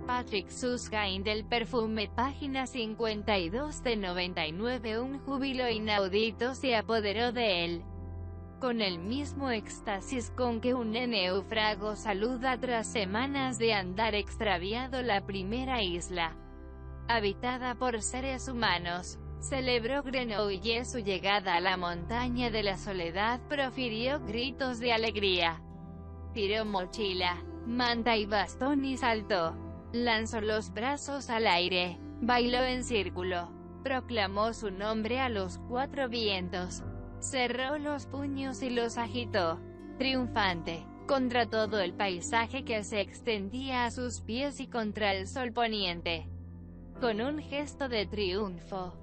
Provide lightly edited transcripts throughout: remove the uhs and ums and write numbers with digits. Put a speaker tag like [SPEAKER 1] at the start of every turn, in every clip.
[SPEAKER 1] Patrick Susskind del perfume, página 52 de 99. Un júbilo inaudito se apoderó de él, con el mismo éxtasis con que un náufrago saluda tras semanas de andar extraviado la primera isla habitada por seres humanos. Celebró Grenouille su llegada a la montaña de la soledad, profirió gritos de alegría, tiró mochila, manta y bastón y saltó. Lanzó los brazos al aire, bailó en círculo, proclamó su nombre a los cuatro vientos, cerró los puños y los agitó, triunfante, contra todo el paisaje que se extendía a sus pies y contra el sol poniente. Con un gesto de triunfo,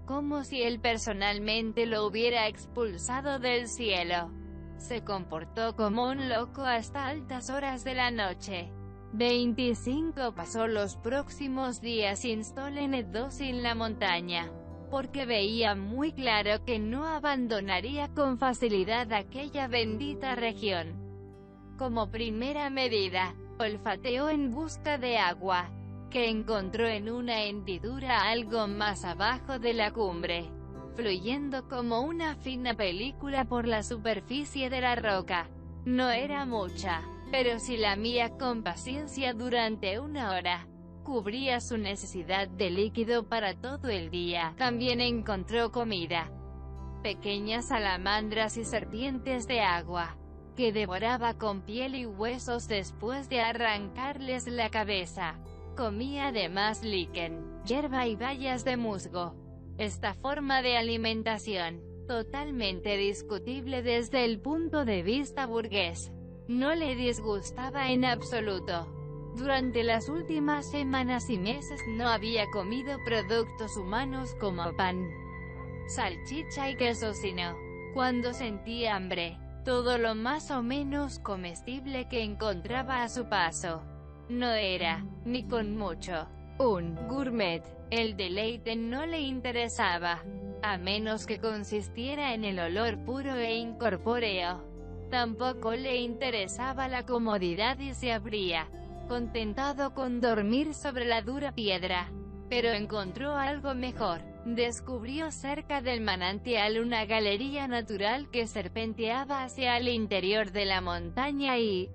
[SPEAKER 1] como si él personalmente lo hubiera expulsado del cielo, se comportó como un loco hasta altas horas de la noche. 25 Pasó los próximos días insoléntos en la montaña, porque veía muy claro que no abandonaría con facilidad aquella bendita región. Como primera medida, olfateó en busca de agua, que encontró en una hendidura algo más abajo de la cumbre, fluyendo como una fina película por la superficie de la roca. No era mucha, pero si la mía con paciencia durante una hora, cubría su necesidad de líquido para todo el día. También encontró comida, pequeñas salamandras y serpientes de agua, que devoraba con piel y huesos después de arrancarles la cabeza. Comía además liquen, hierba y bayas de musgo. Esta forma de alimentación, totalmente discutible desde el punto de vista burgués, no le disgustaba en absoluto. Durante las últimas semanas y meses no había comido productos humanos como pan, salchicha y queso, sino, cuando sentía hambre, todo lo más o menos comestible que encontraba a su paso. No era, ni con mucho, un gourmet. El deleite no le interesaba, a menos que consistiera en el olor puro e incorpóreo. Tampoco le interesaba la comodidad y se habría contentado con dormir sobre la dura piedra. Pero encontró algo mejor. Descubrió cerca del manantial una galería natural que serpenteaba hacia el interior de la montaña y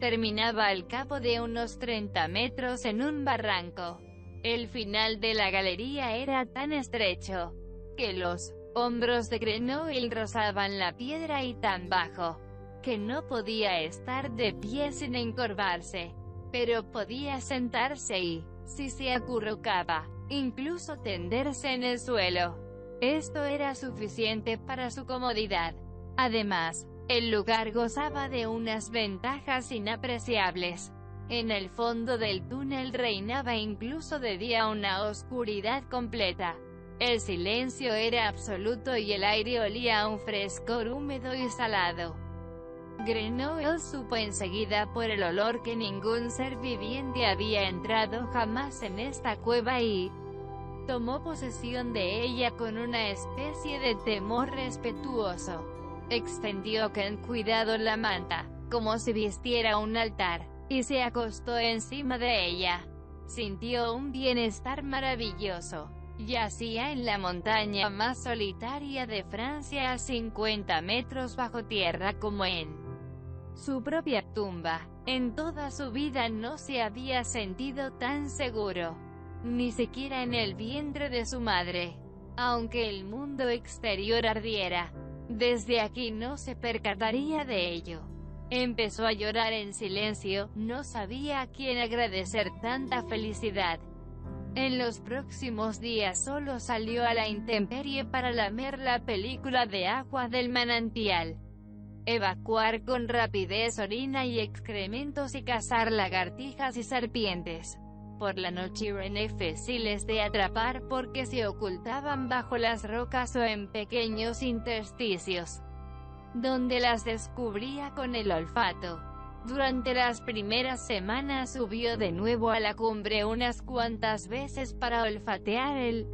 [SPEAKER 1] terminaba al cabo de unos 30 metros en un barranco. El final de la galería era tan estrecho que los hombros de Grenouille rozaban la piedra y tan bajo que no podía estar de pie sin encorvarse, pero podía sentarse y, si se acurrucaba, incluso tenderse en el suelo. Esto era suficiente para su comodidad. Además, el lugar gozaba de unas ventajas inapreciables. En el fondo del túnel reinaba incluso de día una oscuridad completa. El silencio era absoluto y el aire olía a un frescor húmedo y salado. Grenouille supo enseguida por el olor que ningún ser viviente había entrado jamás en esta cueva y tomó posesión de ella con una especie de temor respetuoso. Extendió con cuidado la manta, como si vistiera un altar, y se acostó encima de ella. Sintió un bienestar maravilloso. Yacía en la montaña más solitaria de Francia a 50 metros bajo tierra, como en su propia tumba. En toda su vida no se había sentido tan seguro, ni siquiera en el vientre de su madre. Aunque el mundo exterior ardiera, desde aquí no se percataría de ello. Empezó a llorar en silencio, no sabía a quién agradecer tanta felicidad. En los próximos días solo salió a la intemperie para lamer la película de agua del manantial, evacuar con rapidez orina y excrementos y cazar lagartijas y serpientes. Por la noche eran difíciles de atrapar porque se ocultaban bajo las rocas o en pequeños intersticios, donde las descubría con el olfato. Durante las primeras semanas subió de nuevo a la cumbre unas cuantas veces para olfatear el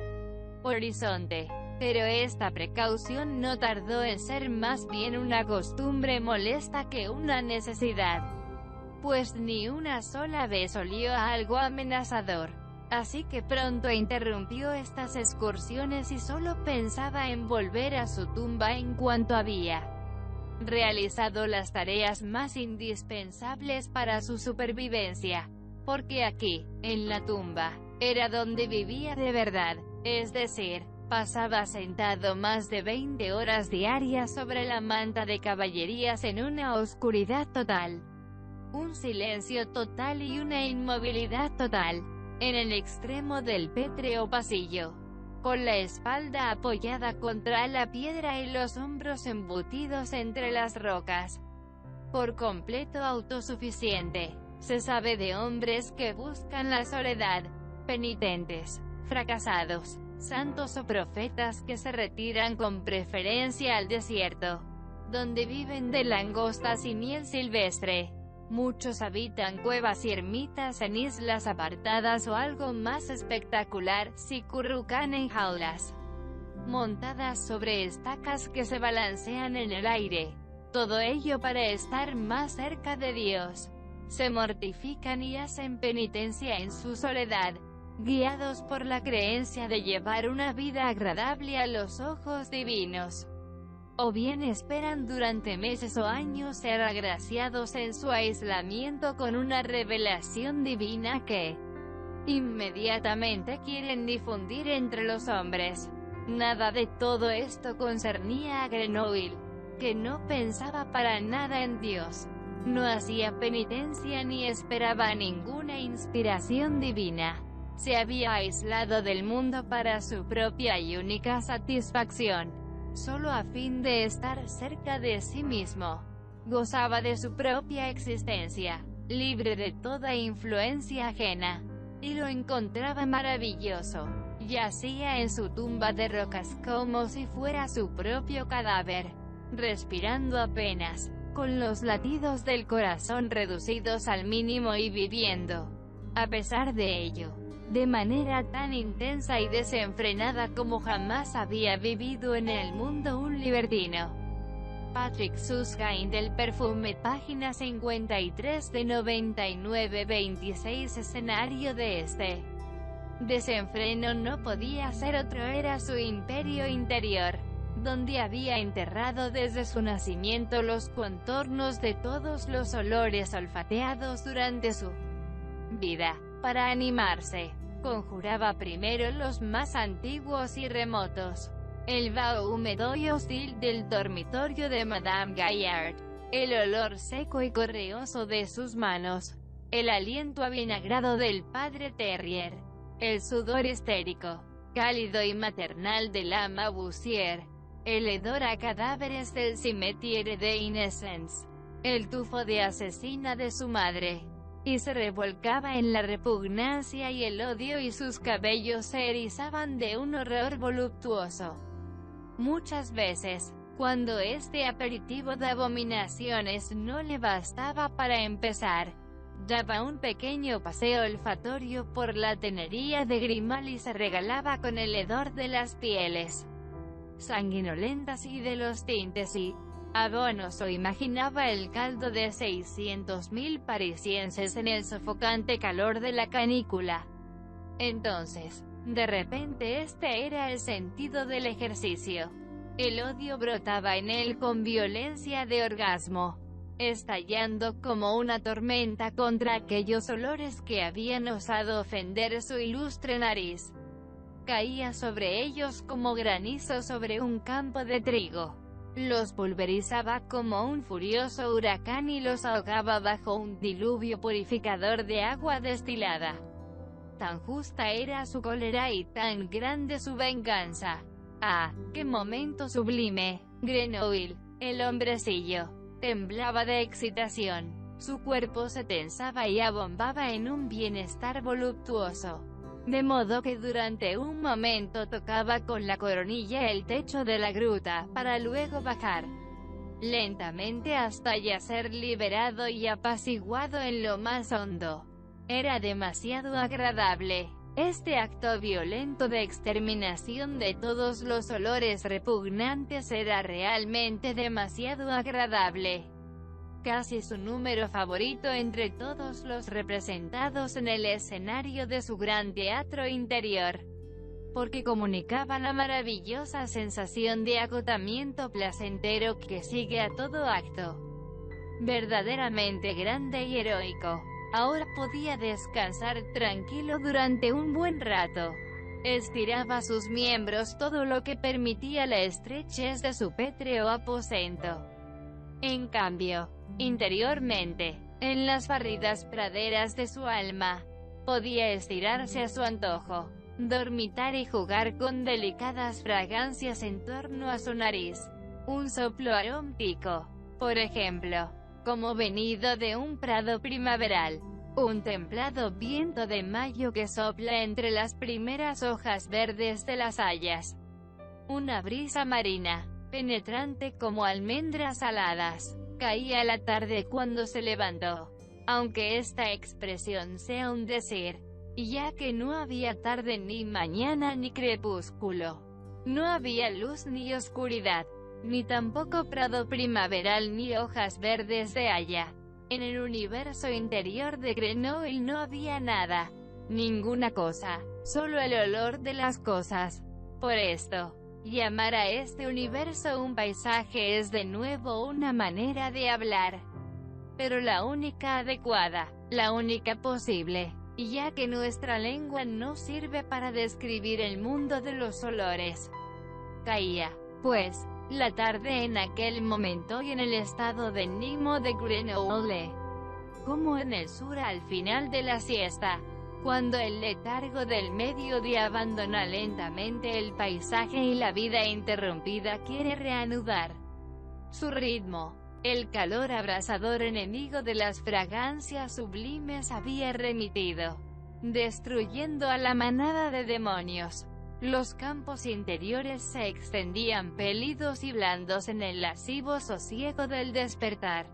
[SPEAKER 1] horizonte, pero esta precaución no tardó en ser más bien una costumbre molesta que una necesidad. pues ni una sola vez olió a algo amenazador. Así que pronto interrumpió estas excursiones y solo pensaba en volver a su tumba en cuanto había realizado las tareas más indispensables para su supervivencia. Porque aquí, en la tumba, era donde vivía de verdad, es decir, pasaba sentado más de 20 horas diarias sobre la manta de caballerías en una oscuridad total, un silencio total y una inmovilidad total, en el extremo del pétreo pasillo, con la espalda apoyada contra la piedra y los hombros embutidos entre las rocas. Por completo autosuficiente. Se sabe de hombres que buscan la soledad, penitentes, fracasados, santos o profetas que se retiran con preferencia al desierto, donde viven de langostas y miel silvestre. Muchos habitan cuevas y ermitas en islas apartadas o algo más espectacular, se currucan en jaulas montadas sobre estacas que se balancean en el aire. Todo ello para estar más cerca de Dios. Se mortifican y hacen penitencia en su soledad, guiados por la creencia de llevar una vida agradable a los ojos divinos. O bien esperan durante meses o años ser agraciados en su aislamiento con una revelación divina que inmediatamente quieren difundir entre los hombres. Nada de todo esto concernía a Grenoble, que no pensaba para nada en Dios. No hacía penitencia ni esperaba ninguna inspiración divina. Se había aislado del mundo para su propia y única satisfacción, solo a fin de estar cerca de sí mismo. Gozaba de su propia existencia, libre de toda influencia ajena, y lo encontraba maravilloso. Yacía en su tumba de rocas como si fuera su propio cadáver, respirando apenas, con los latidos del corazón reducidos al mínimo y viviendo, a pesar de ello, de manera tan intensa y desenfrenada como jamás había vivido en el mundo un libertino. Patrick Susskind del Perfume, página 53 de 99-26. Escenario de este desenfreno no podía ser otro, era su imperio interior, donde había enterrado desde su nacimiento los contornos de todos los olores olfateados durante su vida. Para animarse, conjuraba primero los más antiguos y remotos. El vaho húmedo y hostil del dormitorio de Madame Gaillard, el olor seco y correoso de sus manos, el aliento avinagrado del padre Terrier, el sudor histérico, cálido y maternal de la Maboussière, el hedor a cadáveres del cimetière de Innocence, el tufo de asesina de su madre, y se revolcaba en la repugnancia y el odio y sus cabellos se erizaban de un horror voluptuoso. Muchas veces, cuando este aperitivo de abominaciones no le bastaba para empezar, daba un pequeño paseo olfatorio por la tenería de Grimal y se regalaba con el hedor de las pieles sanguinolentas y de los tintes y abonos, o imaginaba el caldo de 600.000 parisienses en el sofocante calor de la canícula. Entonces, de repente este era el sentido del ejercicio. El odio brotaba en él con violencia de orgasmo, estallando como una tormenta contra aquellos olores que habían osado ofender su ilustre nariz. Caía sobre ellos como granizo sobre un campo de trigo. Los pulverizaba como un furioso huracán y los ahogaba bajo un diluvio purificador de agua destilada. Tan justa era su cólera y tan grande su venganza. ¡Ah, qué momento sublime! Grenoble, el hombrecillo, temblaba de excitación. Su cuerpo se tensaba y abombaba en un bienestar voluptuoso, de modo que durante un momento tocaba con la coronilla el techo de la gruta, para luego bajar lentamente hasta ya ser liberado y apaciguado en lo más hondo. Era demasiado agradable. Este acto violento de exterminación de todos los olores repugnantes era realmente demasiado agradable. casi su número favorito entre todos los representados en el escenario de su gran teatro interior, porque comunicaba la maravillosa sensación de agotamiento placentero que sigue a todo acto verdaderamente grande y heroico. Ahora podía descansar tranquilo durante un buen rato. Estiraba sus miembros todo lo que permitía la estrechez de su pétreo aposento. En cambio, interiormente, en las barridas praderas de su alma, podía estirarse a su antojo, dormitar y jugar con delicadas fragancias en torno a su nariz. Un soplo aromático, por ejemplo, como venido de un prado primaveral. Un templado viento de mayo que sopla entre las primeras hojas verdes de las hayas. Una brisa marina, penetrante como almendras saladas, caía a la tarde cuando se levantó. Aunque esta expresión sea un decir, ya que no había tarde ni mañana ni crepúsculo. No había luz ni oscuridad, ni tampoco prado primaveral ni hojas verdes de haya. En el universo interior de Grenoble no había nada, ninguna cosa, solo el olor de las cosas. Por esto, llamar a este universo un paisaje es de nuevo una manera de hablar, pero la única adecuada, la única posible, ya que nuestra lengua no sirve para describir el mundo de los olores. Caía, pues, la tarde en aquel momento y en el estado de ánimo de Grenoble, como en el sur al final de la siesta, cuando el letargo del mediodía abandona lentamente el paisaje y la vida interrumpida quiere reanudar su ritmo. El calor abrasador enemigo de las fragancias sublimes había remitido, destruyendo a la manada de demonios. Los campos interiores se extendían pélidos y blandos en el lascivo sosiego del despertar,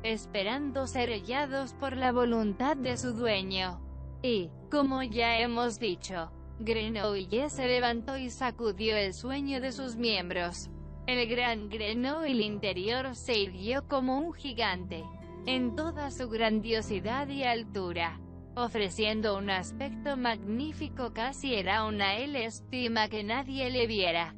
[SPEAKER 1] esperando ser hallados por la voluntad de su dueño. Y, como ya hemos dicho, Grenoble se levantó y sacudió el sueño de sus miembros. El gran Grenoble interior se irguió como un gigante, en toda su grandiosidad y altura, ofreciendo un aspecto magnífico. Casi era una estima que nadie le viera.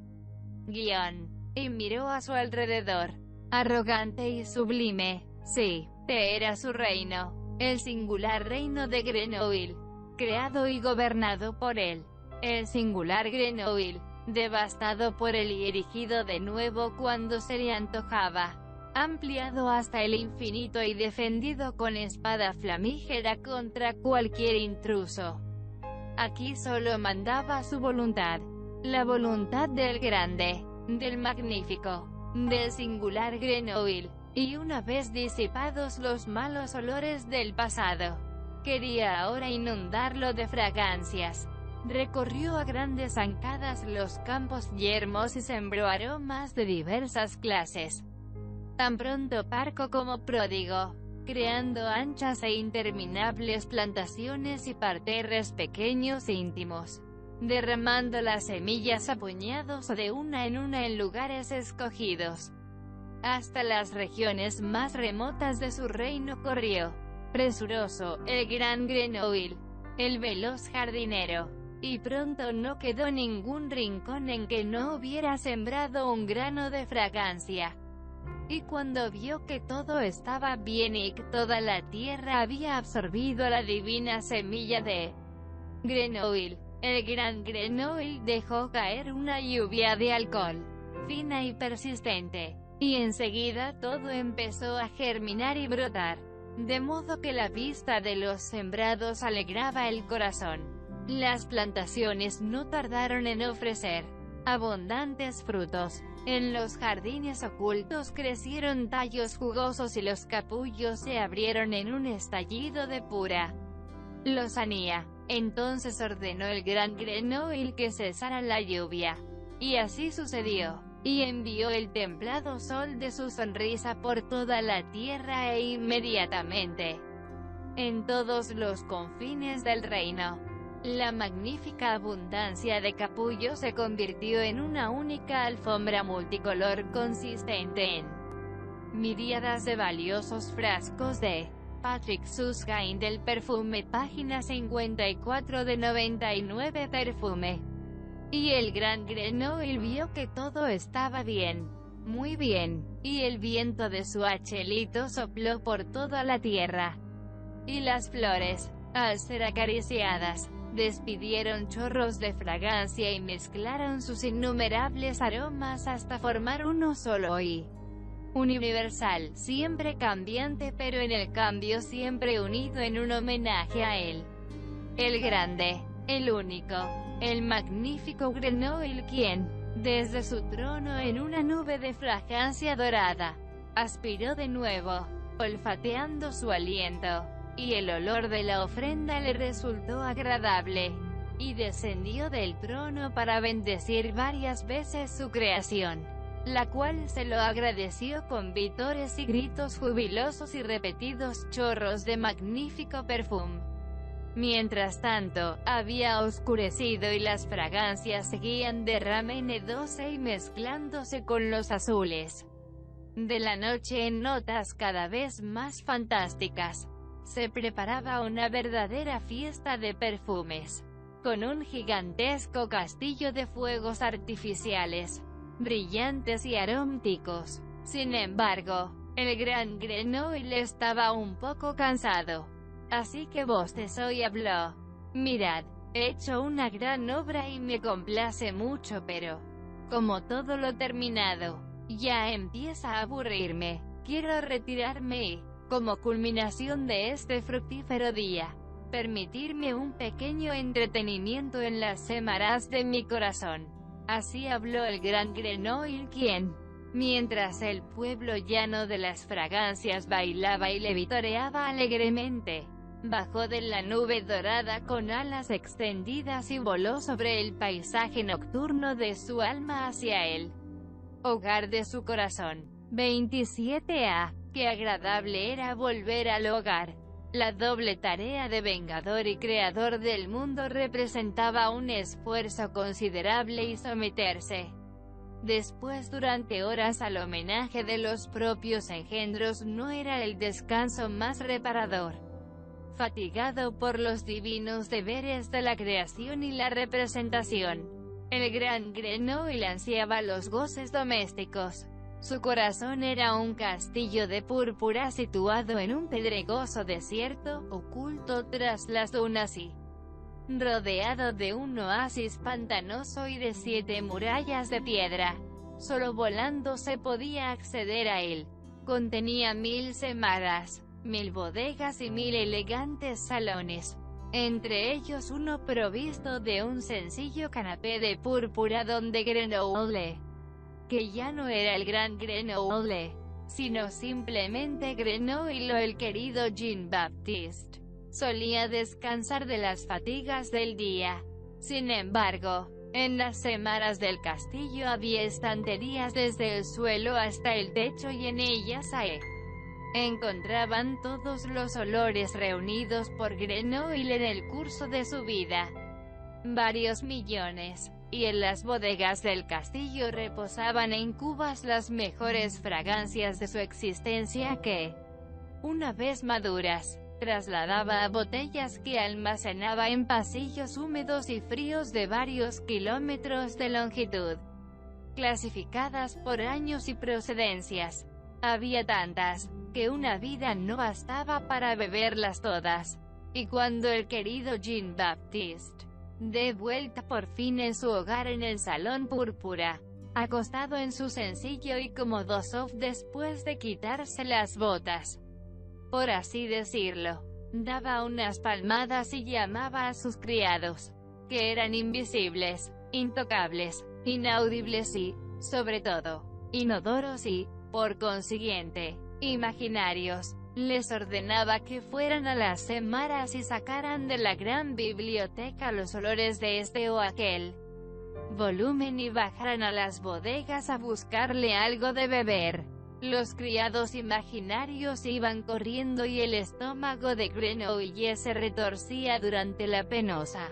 [SPEAKER 1] Y miró a su alrededor, arrogante y sublime. Sí, era su reino, el singular reino de Grenoble, creado y gobernado por él. El singular Grenoble, devastado por él y erigido de nuevo cuando se le antojaba, ampliado hasta el infinito y defendido con espada flamígera contra cualquier intruso. Aquí solo mandaba su voluntad, la voluntad del grande, del magnífico, del singular Grenoble, y una vez disipados los malos olores del pasado, quería ahora inundarlo de fragancias. Recorrió a grandes zancadas los campos yermos y sembró aromas de diversas clases, tan pronto parco como pródigo, creando anchas e interminables plantaciones y parterres pequeños e íntimos, derramando las semillas a puñados de una en lugares escogidos. Hasta las regiones más remotas de su reino corrió, presuroso, el gran Grenoble, el veloz jardinero, y pronto no quedó ningún rincón en que no hubiera sembrado un grano de fragancia. Y cuando vio que todo estaba bien y que toda la tierra había absorbido la divina semilla de Grenoble, el gran Grenoble dejó caer una lluvia de alcohol, fina y persistente, y enseguida todo empezó a germinar y brotar, de modo que la vista de los sembrados alegraba el corazón. Las plantaciones no tardaron en ofrecer abundantes frutos. En los jardines ocultos crecieron tallos jugosos y los capullos se abrieron en un estallido de pura lozanía. Entonces ordenó el gran Grenoble que cesara la lluvia. Y así sucedió. Y envió el templado sol de su sonrisa por toda la tierra e inmediatamente, en todos los confines del reino, la magnífica abundancia de capullo se convirtió en una única alfombra multicolor consistente en miríadas de valiosos frascos de Patrick Susskind del perfume, página 54 de 99 perfume. Y el gran Grenoble vio que todo estaba bien, muy bien, y el viento de su hachelito sopló por toda la tierra. Y las flores, al ser acariciadas, despidieron chorros de fragancia y mezclaron sus innumerables aromas hasta formar uno solo y universal, siempre cambiante pero en el cambio siempre unido en un homenaje a él. El grande, el único, el magnífico Grenoble, quien, desde su trono en una nube de fragancia dorada, aspiró de nuevo, olfateando su aliento, y el olor de la ofrenda le resultó agradable, y descendió del trono para bendecir varias veces su creación, la cual se lo agradeció con vítores y gritos jubilosos y repetidos chorros de magnífico perfume. Mientras tanto, había oscurecido y las fragancias seguían derramándose y mezclándose con los azules de la noche en notas cada vez más fantásticas. Se preparaba una verdadera fiesta de perfumes, con un gigantesco castillo de fuegos artificiales, brillantes y aromáticos. Sin embargo, el gran Grenoble estaba un poco cansado, así que bostezó y habló: «Mirad, he hecho una gran obra y me complace mucho, pero, como todo lo terminado, ya empieza a aburrirme. Quiero retirarme y, como culminación de este fructífero día, permitirme un pequeño entretenimiento en las semanas de mi corazón». Así habló el gran Grenoble, quien, mientras el pueblo llano de las fragancias bailaba y le vitoreaba alegremente, bajó de la nube dorada con alas extendidas y voló sobre el paisaje nocturno de su alma hacia el hogar de su corazón. 27a. Qué agradable era volver al hogar. La doble tarea de vengador y creador del mundo representaba un esfuerzo considerable y someterse después durante horas al homenaje de los propios engendros no era el descanso más reparador. Fatigado por los divinos deberes de la creación y la representación, el gran Grenoble ansiaba los goces domésticos. Su corazón era un castillo de púrpura situado en un pedregoso desierto, oculto tras las dunas y rodeado de un oasis pantanoso y de 7 murallas de piedra. Solo volando se podía acceder a él. Contenía 1000 semanas, 1000 bodegas y 1000 elegantes salones, entre ellos uno provisto de un sencillo canapé de púrpura donde Grenoble, que ya no era el gran Grenoble, sino simplemente Grenoble o el querido Jean-Baptiste, solía descansar de las fatigas del día. Sin embargo, en las semanas del castillo había estanterías desde el suelo hasta el techo y en ellas se encontraban todos los olores reunidos por Grenoble en el curso de su vida. Varios millones. Y en las bodegas del castillo reposaban en cubas las mejores fragancias de su existencia que, una vez maduras, trasladaba a botellas que almacenaba en pasillos húmedos y fríos de varios kilómetros de longitud, clasificadas por años y procedencias. Había tantas, que una vida no bastaba para beberlas todas. Y cuando el querido Jean-Baptiste, de vuelta por fin en su hogar en el salón púrpura, acostado en su sencillo y cómodo sofá después de quitarse las botas, por así decirlo, daba unas palmadas y llamaba a sus criados, que eran invisibles, intocables, inaudibles y, sobre todo, inodoros y, por consiguiente, imaginarios. Les ordenaba que fueran a las semanas y sacaran de la gran biblioteca los olores de este o aquel volumen y bajaran a las bodegas a buscarle algo de beber. Los criados imaginarios iban corriendo y el estómago de Grenoble se retorcía durante la penosa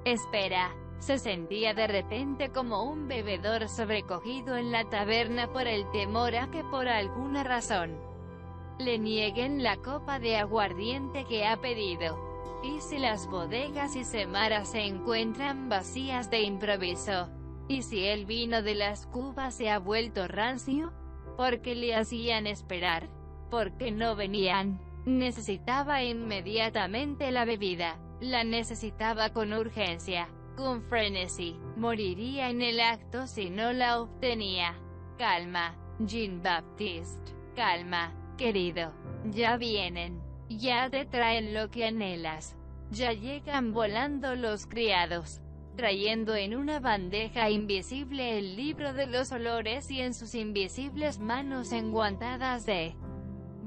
[SPEAKER 1] espera. Se sentía de repente como un bebedor sobrecogido en la taberna por el temor a que por alguna razón le nieguen la copa de aguardiente que ha pedido. ¿Y si las bodegas y semaras se encuentran vacías de improviso? ¿Y si el vino de las cubas se ha vuelto rancio? ¿Por qué le hacían esperar? ¿Por qué no venían? Necesitaba inmediatamente la bebida. La necesitaba con urgencia, con frenesí. Moriría en el acto si no la obtenía. Calma, Jean-Baptiste. Calma, querido. Ya vienen. Ya te traen lo que anhelas. Ya llegan volando los criados, trayendo en una bandeja invisible el libro de los olores y en sus invisibles manos enguantadas de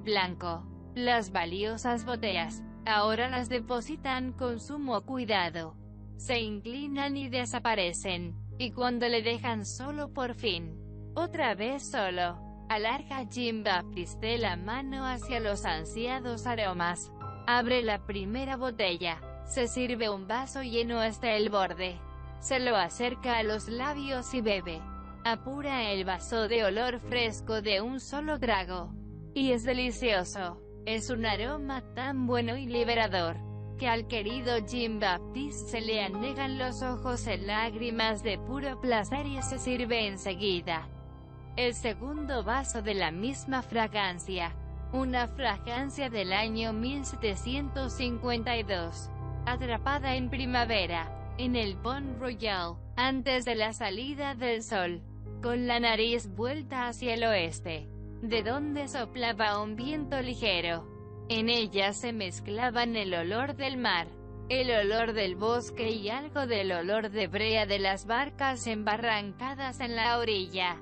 [SPEAKER 1] blanco las valiosas botellas. Ahora las depositan con sumo cuidado. Se inclinan y desaparecen. Y cuando le dejan solo por fin, otra vez solo, alarga Jean-Baptiste la mano hacia los ansiados aromas. Abre la primera botella. Se sirve un vaso lleno hasta el borde. Se lo acerca a los labios y bebe. Apura el vaso de olor fresco de un solo trago. Y es delicioso. Es un aroma tan bueno y liberador, que al querido Jean-Baptiste se le anegan los ojos en lágrimas de puro placer y se sirve enseguida el segundo vaso de la misma fragancia. Una fragancia del año 1752. Atrapada en primavera, en el Pont Royal, antes de la salida del sol, con la nariz vuelta hacia el oeste, de donde soplaba un viento ligero. En ella se mezclaban el olor del mar, el olor del bosque y algo del olor de brea de las barcas embarrancadas en la orilla.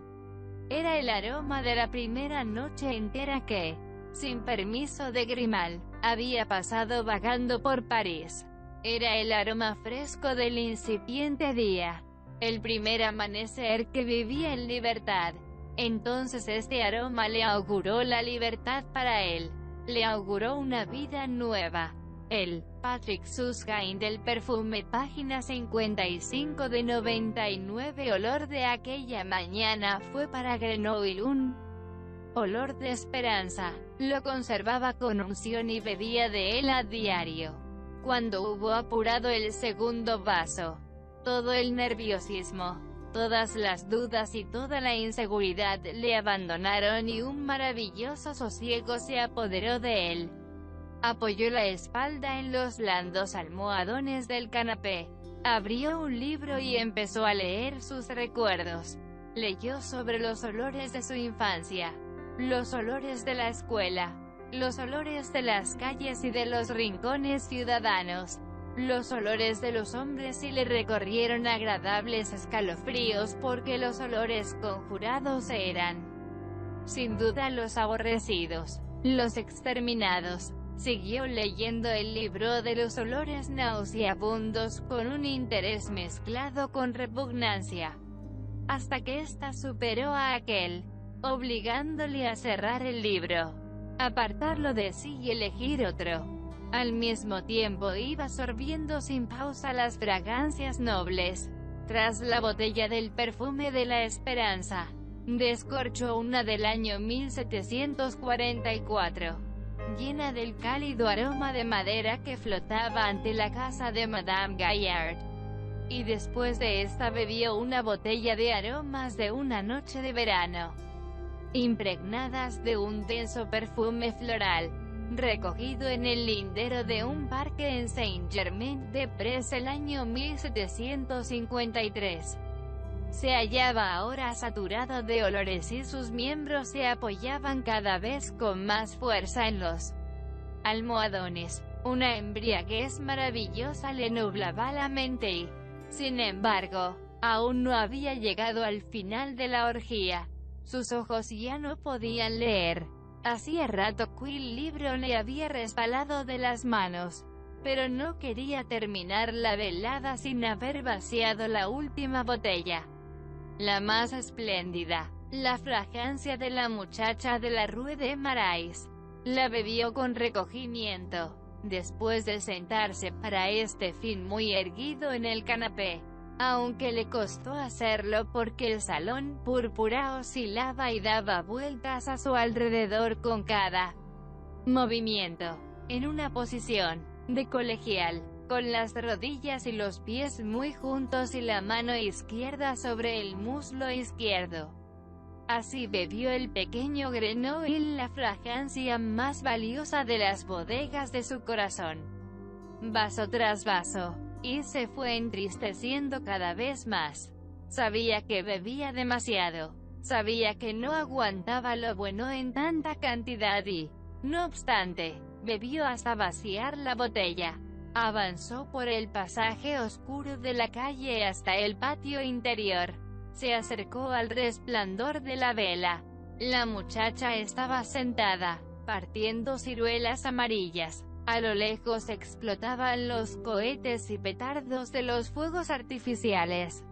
[SPEAKER 1] Era el aroma de la primera noche entera que, sin permiso de Grimal, había pasado vagando por París. Era el aroma fresco del incipiente día, el primer amanecer que vivía en libertad. Entonces este aroma le auguró la libertad para él, le auguró una vida nueva. El Patrick Susskind del perfume, página 55 de 99. Olor de aquella mañana fue para Grenoble un olor de esperanza. Lo conservaba con unción y bebía de él a diario. Cuando hubo apurado el segundo vaso, todo el nerviosismo, todas las dudas y toda la inseguridad le abandonaron y un maravilloso sosiego se apoderó de él. Apoyó la espalda en los blandos almohadones del canapé, abrió un libro y empezó a leer sus recuerdos. Leyó sobre los olores de su infancia, los olores de la escuela, los olores de las calles y de los rincones ciudadanos, los olores de los hombres, y le recorrieron agradables escalofríos porque los olores conjurados eran, sin duda, los aborrecidos, los exterminados. Siguió leyendo el libro de los olores nauseabundos con un interés mezclado con repugnancia, hasta que ésta superó a aquel, obligándole a cerrar el libro, apartarlo de sí y elegir otro. Al mismo tiempo iba sorbiendo sin pausa las fragancias nobles. Tras la botella del perfume de la esperanza, descorchó una del año 1744. Llena del cálido aroma de madera que flotaba ante la casa de Madame Gaillard. Y después de esta bebió una botella de aromas de una noche de verano, impregnadas de un denso perfume floral, recogido en el lindero de un parque en Saint-Germain-des-Prés el año 1753. Se hallaba ahora saturado de olores y sus miembros se apoyaban cada vez con más fuerza en los almohadones. Una embriaguez maravillosa le nublaba la mente y, sin embargo, aún no había llegado al final de la orgía. Sus ojos ya no podían leer. Hacía rato que el libro le había resbalado de las manos, pero no quería terminar la velada sin haber vaciado la última botella, la más espléndida, la fragancia de la muchacha de la Rue de Marais. La bebió con recogimiento, después de sentarse para este fin muy erguido en el canapé. aunque le costó hacerlo porque el salón púrpura oscilaba y daba vueltas a su alrededor con cada movimiento, en una posición de colegial, con las rodillas y los pies muy juntos y la mano izquierda sobre el muslo izquierdo. Así bebió el pequeño Grenoble la fragancia más valiosa de las bodegas de su corazón, vaso tras vaso, y se fue entristeciendo cada vez más. Sabía que bebía demasiado, sabía que no aguantaba lo bueno en tanta cantidad y, no obstante, bebió hasta vaciar la botella. Avanzó por el pasaje oscuro de la calle hasta el patio interior. Se acercó al resplandor de la vela. La muchacha estaba sentada, partiendo ciruelas amarillas. A lo lejos explotaban los cohetes y petardos de los fuegos artificiales.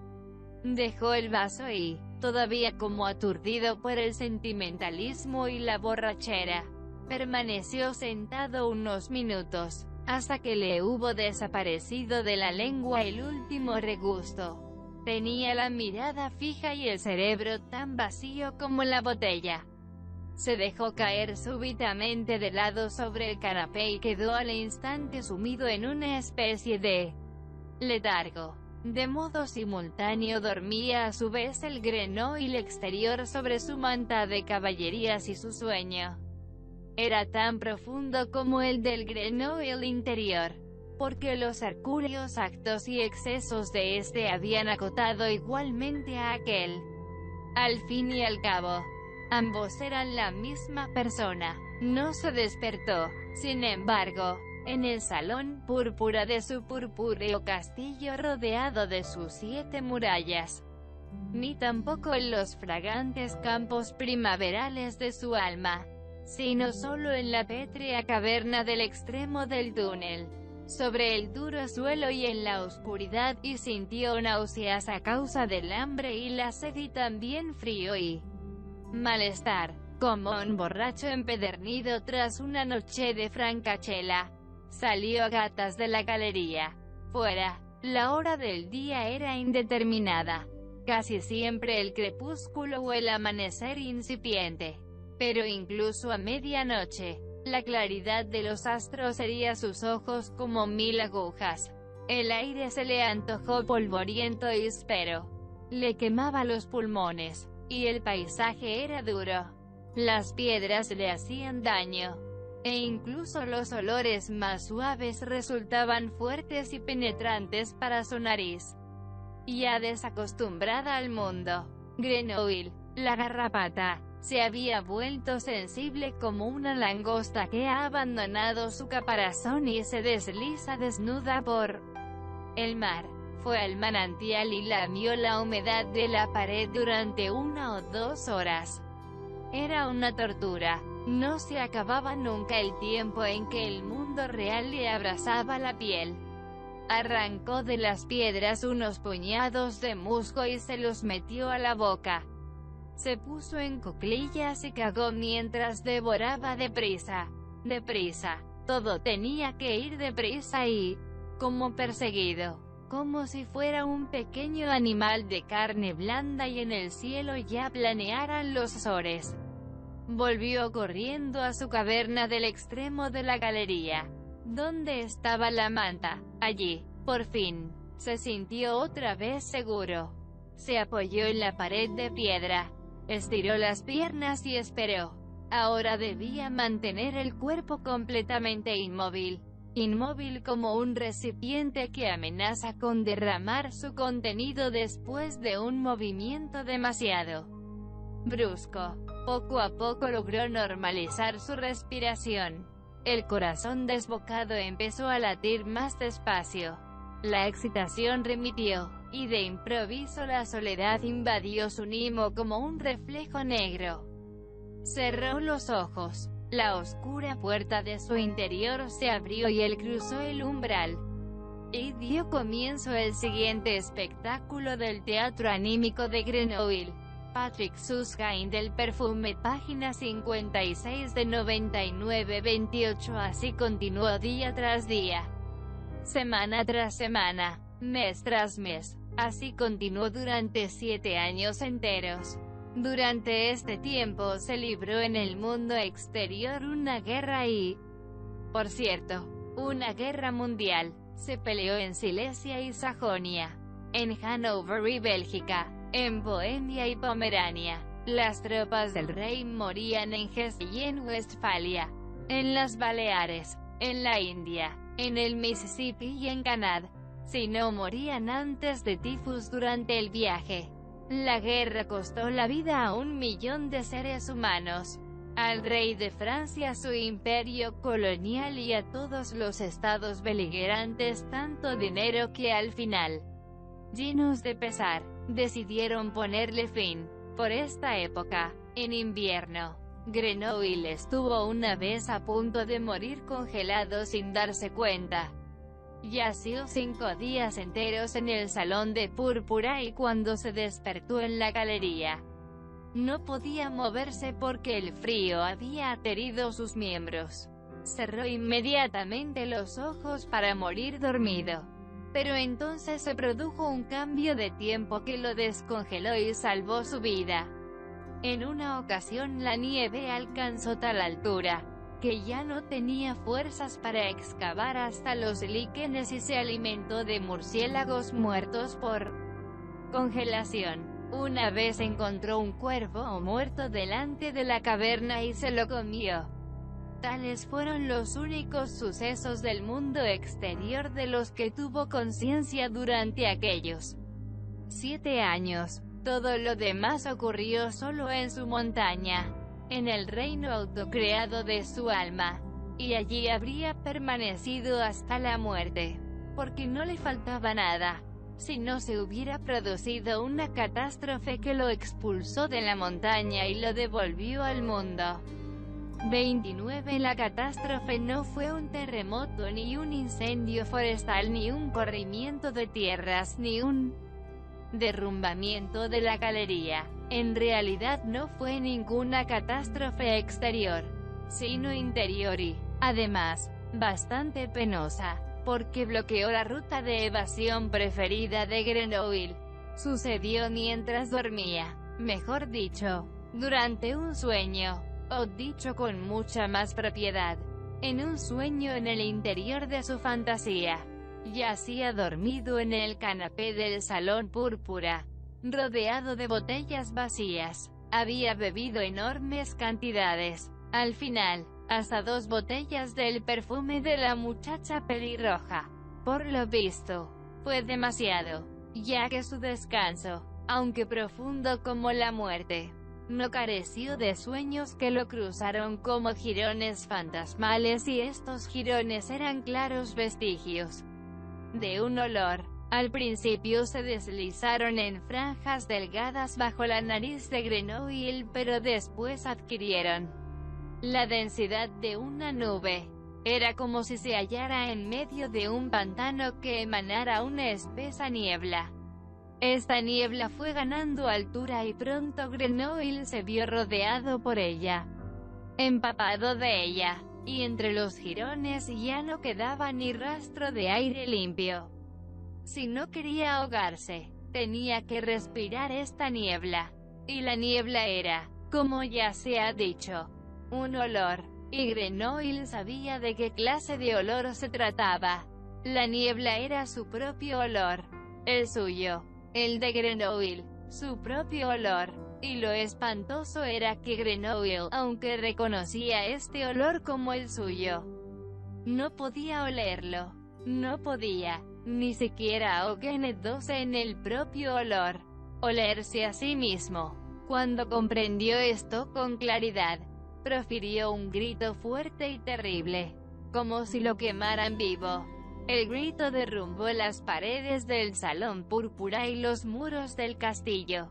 [SPEAKER 1] Dejó el vaso y, todavía como aturdido por el sentimentalismo y la borrachera, permaneció sentado unos minutos, hasta que le hubo desaparecido de la lengua el último regusto. Tenía la mirada fija y el cerebro tan vacío como la botella. Se dejó caer súbitamente de lado sobre el canapé y quedó al instante sumido en una especie de letargo. De modo simultáneo dormía a su vez el Grenoble exterior sobre su manta de caballerías y su sueño era tan profundo como el del Grenoble interior, porque los hercúleos actos y excesos de este habían acotado igualmente a aquel. Al fin y al cabo, ambos eran la misma persona. No se despertó, sin embargo, en el salón púrpura de su purpúreo castillo rodeado de sus 7 murallas, ni tampoco en los fragantes campos primaverales de su alma, sino solo en la pétrea caverna del extremo del túnel, sobre el duro suelo y en la oscuridad, y sintió náuseas a causa del hambre y la sed y también frío y malestar, como un borracho empedernido tras una noche de francachela. Salió a gatas de la galería. Fuera, la hora del día era indeterminada. Casi siempre el crepúsculo o el amanecer incipiente. Pero incluso a medianoche, la claridad de los astros hería sus ojos como 1000 agujas. El aire se le antojó polvoriento y áspero. Le quemaba los pulmones, y el paisaje era duro. Las piedras le hacían daño, e incluso los olores más suaves resultaban fuertes y penetrantes para su nariz. Ya desacostumbrada al mundo, Grenoble, la garrapata, se había vuelto sensible como una langosta que ha abandonado su caparazón y se desliza desnuda por el mar. Fue al manantial y lamió la humedad de la pared durante 1 o 2 horas. Era una tortura. No se acababa nunca el tiempo en que el mundo real le abrazaba la piel. Arrancó de las piedras unos puñados de musgo y se los metió a la boca. Se puso en cuclillas y cagó mientras devoraba deprisa. Deprisa. Todo tenía que ir deprisa y, como perseguido, como si fuera un pequeño animal de carne blanda y en el cielo ya planearan los azores. Volvió corriendo a su caverna del extremo de la galería. ¿Dónde estaba la manta? Allí, por fin, se sintió otra vez seguro. Se apoyó en la pared de piedra. Estiró las piernas y esperó. Ahora debía mantener el cuerpo completamente inmóvil. Inmóvil como un recipiente que amenaza con derramar su contenido después de un movimiento demasiado brusco. Poco a poco logró normalizar su respiración. El corazón desbocado empezó a latir más despacio. La excitación remitió, y de improviso la soledad invadió su nimo como un reflejo negro. Cerró los ojos. La oscura puerta de su interior se abrió y él cruzó el umbral. Y dio comienzo el siguiente espectáculo del teatro anímico de Grenoble. Patrick Suskind del perfume, página 56 de 99-28. Así continuó día tras día, semana tras semana, mes tras mes. Así continuó durante 7 años enteros. Durante este tiempo se libró en el mundo exterior una guerra y, por cierto, una guerra mundial. Se peleó en Silesia y Sajonia, en Hannover y Bélgica, en Bohemia y Pomerania. Las tropas del rey morían en Hesse y en Westfalia, en las Baleares, en la India, en el Mississippi y en Canadá. Si no morían antes de tifus durante el viaje. La guerra costó la vida a 1 millón de seres humanos. Al rey de Francia, su imperio colonial y a todos los estados beligerantes tanto dinero que al final, llenos de pesar, decidieron ponerle fin. Por esta época, en invierno, Grenouille estuvo una vez a punto de morir congelado sin darse cuenta. Yació 5 días enteros en el salón de púrpura y cuando se despertó en la galería, no podía moverse porque el frío había aterido sus miembros. Cerró inmediatamente los ojos para morir dormido. Pero entonces se produjo un cambio de tiempo que lo descongeló y salvó su vida. En una ocasión la nieve alcanzó tal altura, que ya no tenía fuerzas para excavar hasta los líquenes y se alimentó de murciélagos muertos por congelación. Una vez encontró un cuervo muerto delante de la caverna y se lo comió. Tales fueron los únicos sucesos del mundo exterior de los que tuvo conciencia durante aquellos 7 años. Todo lo demás ocurrió solo en su montaña, en el reino autocreado de su alma, y allí habría permanecido hasta la muerte, porque no le faltaba nada. Si no se hubiera producido una catástrofe que lo expulsó de la montaña y lo devolvió al mundo. 29. La catástrofe no fue un terremoto ni un incendio forestal ni un corrimiento de tierras ni un derrumbamiento de la galería. En realidad no fue ninguna catástrofe exterior, sino interior y, además, bastante penosa, porque bloqueó la ruta de evasión preferida de Grenouille. Sucedió mientras dormía, mejor dicho, durante un sueño, o dicho con mucha más propiedad, en un sueño en el interior de su fantasía. Yacía dormido en el canapé del salón púrpura, rodeado de botellas vacías. Había bebido enormes cantidades, al final, hasta 2 botellas del perfume de la muchacha pelirroja. Por lo visto, fue demasiado, ya que su descanso, aunque profundo como la muerte, no careció de sueños que lo cruzaron como jirones fantasmales y estos jirones eran claros vestigios de un olor. Al principio se deslizaron en franjas delgadas bajo la nariz de Grenouille, pero después adquirieron la densidad de una nube. Era como si se hallara en medio de un pantano que emanara una espesa niebla. Esta niebla fue ganando altura y pronto Grenouille se vio rodeado por ella, empapado de ella, y entre los jirones ya no quedaba ni rastro de aire limpio. Si no quería ahogarse, tenía que respirar esta niebla. Y la niebla era, como ya se ha dicho, un olor. Y Grenouille sabía de qué clase de olor se trataba. La niebla era su propio olor. El suyo. El de Grenouille. Su propio olor. Y lo espantoso era que Grenouille, aunque reconocía este olor como el suyo, no podía olerlo. No podía, ni siquiera ahogándose en el propio olor, olerse a sí mismo. Cuando comprendió esto con claridad, profirió un grito fuerte y terrible, como si lo quemaran vivo. El grito derrumbó las paredes del salón púrpura y los muros del castillo.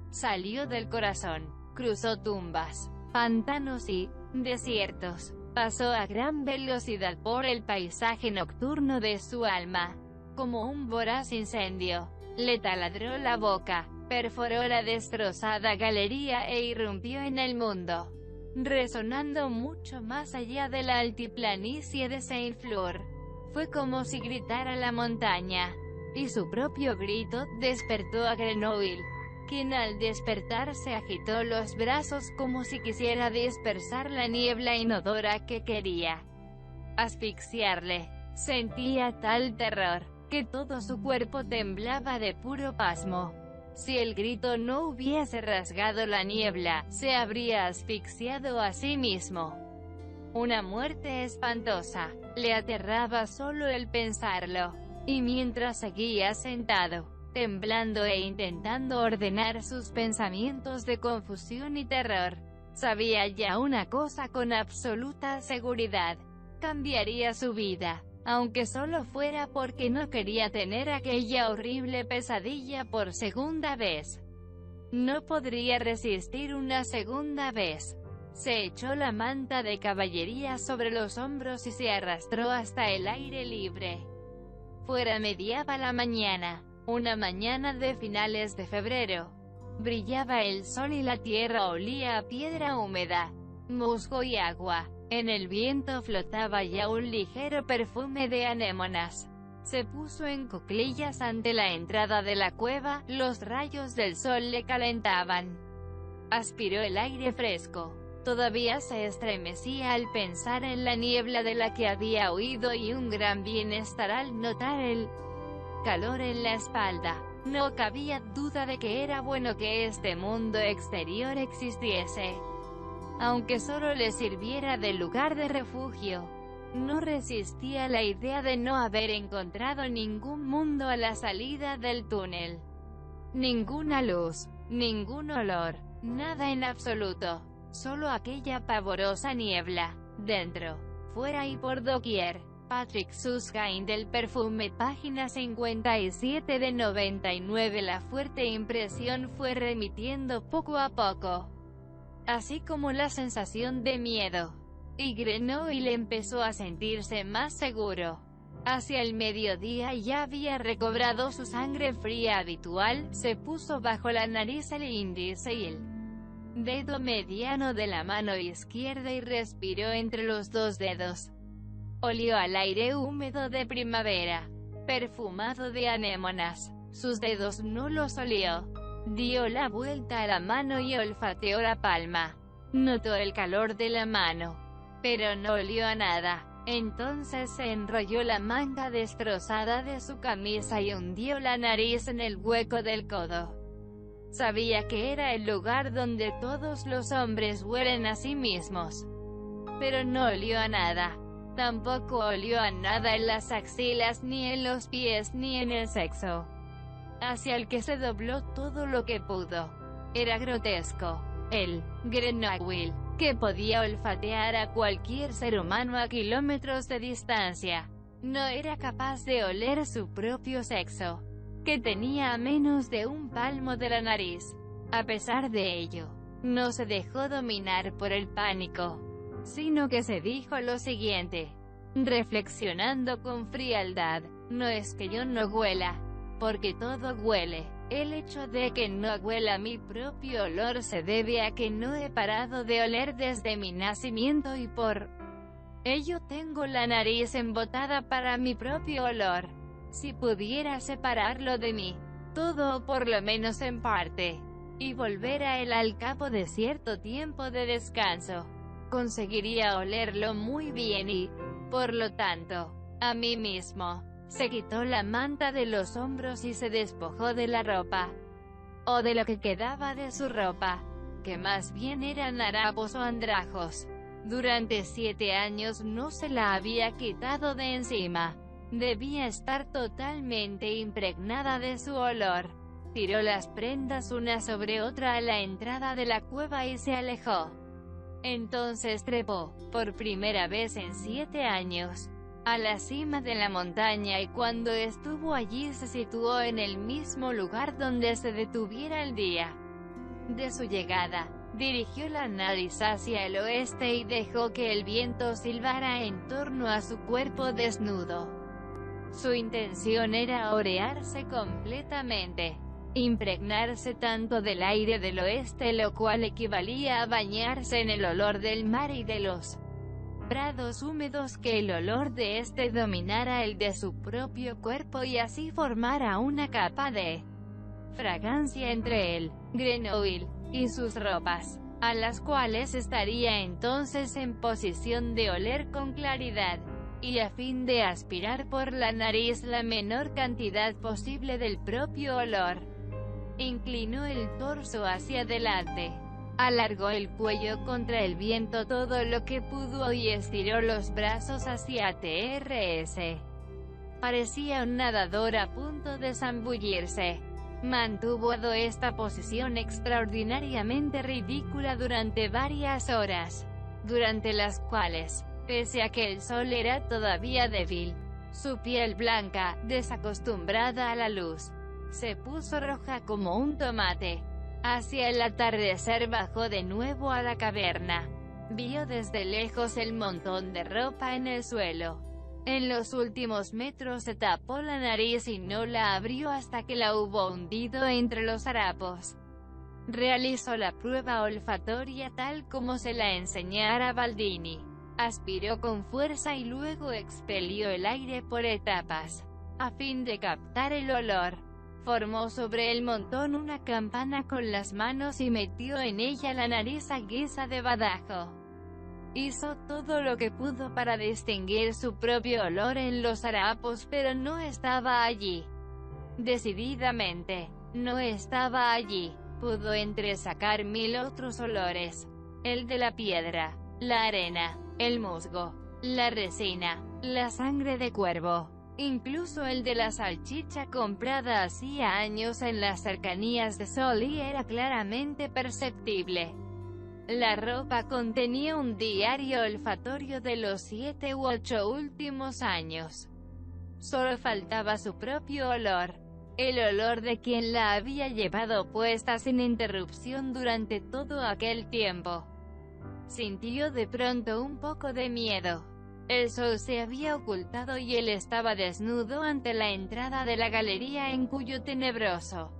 [SPEAKER 1] Salió del corazón, cruzó tumbas, pantanos y desiertos. Pasó a gran velocidad por el paisaje nocturno de su alma. Como un voraz incendio, le taladró la boca, perforó la destrozada galería e irrumpió en el mundo, resonando mucho más allá de la altiplanicie de Saint-Flour. Fue como si gritara la montaña: y su propio grito despertó a Grenoble, quien al despertarse agitó los brazos como si quisiera dispersar la niebla inodora que quería asfixiarle. Sentía tal terror, que todo su cuerpo temblaba de puro pasmo. Si el grito no hubiese rasgado la niebla, se habría asfixiado a sí mismo. Una muerte espantosa. Le aterraba solo el pensarlo. Y mientras seguía sentado, temblando e intentando ordenar sus pensamientos de confusión y terror, sabía ya una cosa con absoluta seguridad: cambiaría su vida, aunque solo fuera porque no quería tener aquella horrible pesadilla por segunda vez. No podría resistir una segunda vez. Se echó la manta de caballería sobre los hombros y se arrastró hasta el aire libre. Fuera mediaba la mañana, una mañana de finales de febrero. Brillaba el sol y la tierra olía a piedra húmeda, musgo y agua. En el viento flotaba ya un ligero perfume de anémonas. Se puso en cuclillas ante la entrada de la cueva, los rayos del sol le calentaban. Aspiró el aire fresco. Todavía se estremecía al pensar en la niebla de la que había huido y un gran bienestar al notar el calor en la espalda. No cabía duda de que era bueno que este mundo exterior existiese, aunque solo le sirviera de lugar de refugio. No resistía la idea de no haber encontrado ningún mundo a la salida del túnel. Ninguna luz, ningún olor, nada en absoluto. Solo aquella pavorosa niebla, dentro, fuera y por doquier. Patrick Susskind del perfume, página 57 de 99. La fuerte impresión fue remitiendo poco a poco, así como la sensación de miedo. Y Grenoble empezó a sentirse más seguro. Hacia el mediodía ya había recobrado su sangre fría habitual, se puso bajo la nariz el índice y el dedo mediano de la mano izquierda y respiró entre los dos dedos. Olió al aire húmedo de primavera, perfumado de anémonas. Sus dedos no los olió. Dio la vuelta a la mano y olfateó la palma. Notó el calor de la mano, pero no olió a nada. Entonces se enrolló la manga destrozada de su camisa y hundió la nariz en el hueco del codo. Sabía que era el lugar donde todos los hombres huelen a sí mismos. Pero no olió a nada. Tampoco olió a nada en las axilas, ni en los pies, ni en el sexo, hacia el que se dobló todo lo que pudo. Era grotesco. El Grenoble, que podía olfatear a cualquier ser humano a kilómetros de distancia, no era capaz de oler su propio sexo, que tenía a menos de un palmo de la nariz. A pesar de ello, no se dejó dominar por el pánico, sino que se dijo lo siguiente, reflexionando con frialdad: no es que yo no huela, porque todo huele. El hecho de que no huela mi propio olor se debe a que no he parado de oler desde mi nacimiento y por ello tengo la nariz embotada para mi propio olor. Si pudiera separarlo de mí, todo o por lo menos en parte, y volver a él al cabo de cierto tiempo de descanso, conseguiría olerlo muy bien y, por lo tanto, a mí mismo. Se quitó la manta de los hombros y se despojó de la ropa, o de lo que quedaba de su ropa, que más bien eran harapos o andrajos. Durante 7 años no se la había quitado de encima. Debía estar totalmente impregnada de su olor. Tiró las prendas una sobre otra a la entrada de la cueva y se alejó. Entonces trepó, por primera vez en 7 años, a la cima de la montaña y cuando estuvo allí se situó en el mismo lugar donde se detuviera el día de su llegada. Dirigió la nariz hacia el oeste y dejó que el viento silbara en torno a su cuerpo desnudo. Su intención era orearse completamente, impregnarse tanto del aire del oeste, lo cual equivalía a bañarse en el olor del mar y de los prados húmedos, que el olor de este dominara el de su propio cuerpo y así formara una capa de fragancia entre él, Grenoble, y sus ropas, a las cuales estaría entonces en posición de oler con claridad, y a fin de aspirar por la nariz la menor cantidad posible del propio olor. Inclinó el torso hacia adelante, alargó el cuello contra el viento todo lo que pudo y estiró los brazos hacia atrás. Parecía un nadador a punto de zambullirse. Mantuvo esta posición extraordinariamente ridícula durante varias horas, durante las cuales, pese a que el sol era todavía débil, su piel blanca, desacostumbrada a la luz, se puso roja como un tomate. Hacia el atardecer bajó de nuevo a la caverna. Vio desde lejos el montón de ropa en el suelo. En los últimos metros se tapó la nariz y no la abrió hasta que la hubo hundido entre los harapos. Realizó la prueba olfatoria tal como se la enseñara Baldini. Aspiró con fuerza y luego expelió el aire por etapas, a fin de captar el olor. Formó sobre el montón una campana con las manos y metió en ella la nariz a guisa de badajo. Hizo todo lo que pudo para distinguir su propio olor en los harapos, pero no estaba allí. Decididamente, no estaba allí. Pudo entresacar 1000 otros olores: el de la piedra, la arena, el musgo, la resina, la sangre de cuervo, incluso el de la salchicha comprada hacía años en las cercanías de Sully era claramente perceptible. La ropa contenía un diario olfatorio de los 7 u 8 últimos años. Solo faltaba su propio olor, el olor de quien la había llevado puesta sin interrupción durante todo aquel tiempo. Sintió de pronto un poco de miedo. El sol se había ocultado y él estaba desnudo ante la entrada de la galería en cuyo tenebroso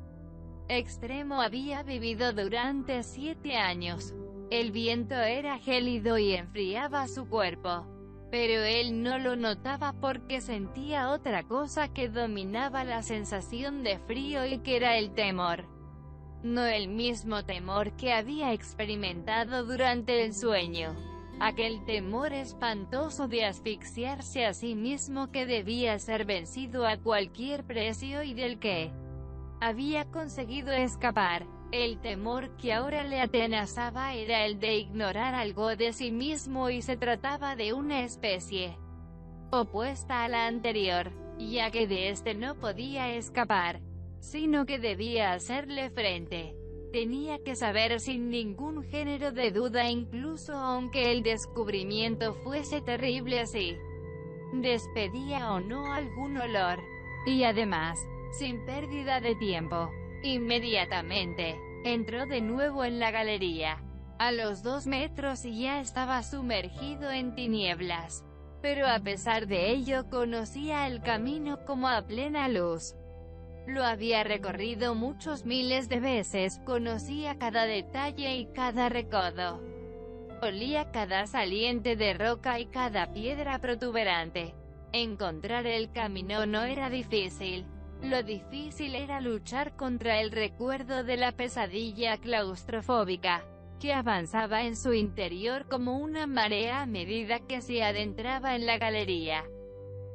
[SPEAKER 1] extremo había vivido durante 7 años. El viento era gélido y enfriaba su cuerpo, pero él no lo notaba porque sentía otra cosa que dominaba la sensación de frío y que era el temor. No el mismo temor que había experimentado durante el sueño. Aquel temor espantoso de asfixiarse a sí mismo que debía ser vencido a cualquier precio y del que había conseguido escapar. El temor que ahora le atenazaba era el de ignorar algo de sí mismo y se trataba de una especie opuesta a la anterior, ya que de este no podía escapar, sino que debía hacerle frente. Tenía que saber sin ningún género de duda, incluso aunque el descubrimiento fuese terrible, si despedía o no algún olor. Y además, sin pérdida de tiempo, inmediatamente, entró de nuevo en la galería. A los 2 metros y ya estaba sumergido en tinieblas. Pero a pesar de ello conocía el camino como a plena luz. Lo había recorrido muchos miles de veces, conocía cada detalle y cada recodo. Olía cada saliente de roca y cada piedra protuberante. Encontrar el camino no era difícil. Lo difícil era luchar contra el recuerdo de la pesadilla claustrofóbica, que avanzaba en su interior como una marea a medida que se adentraba en la galería.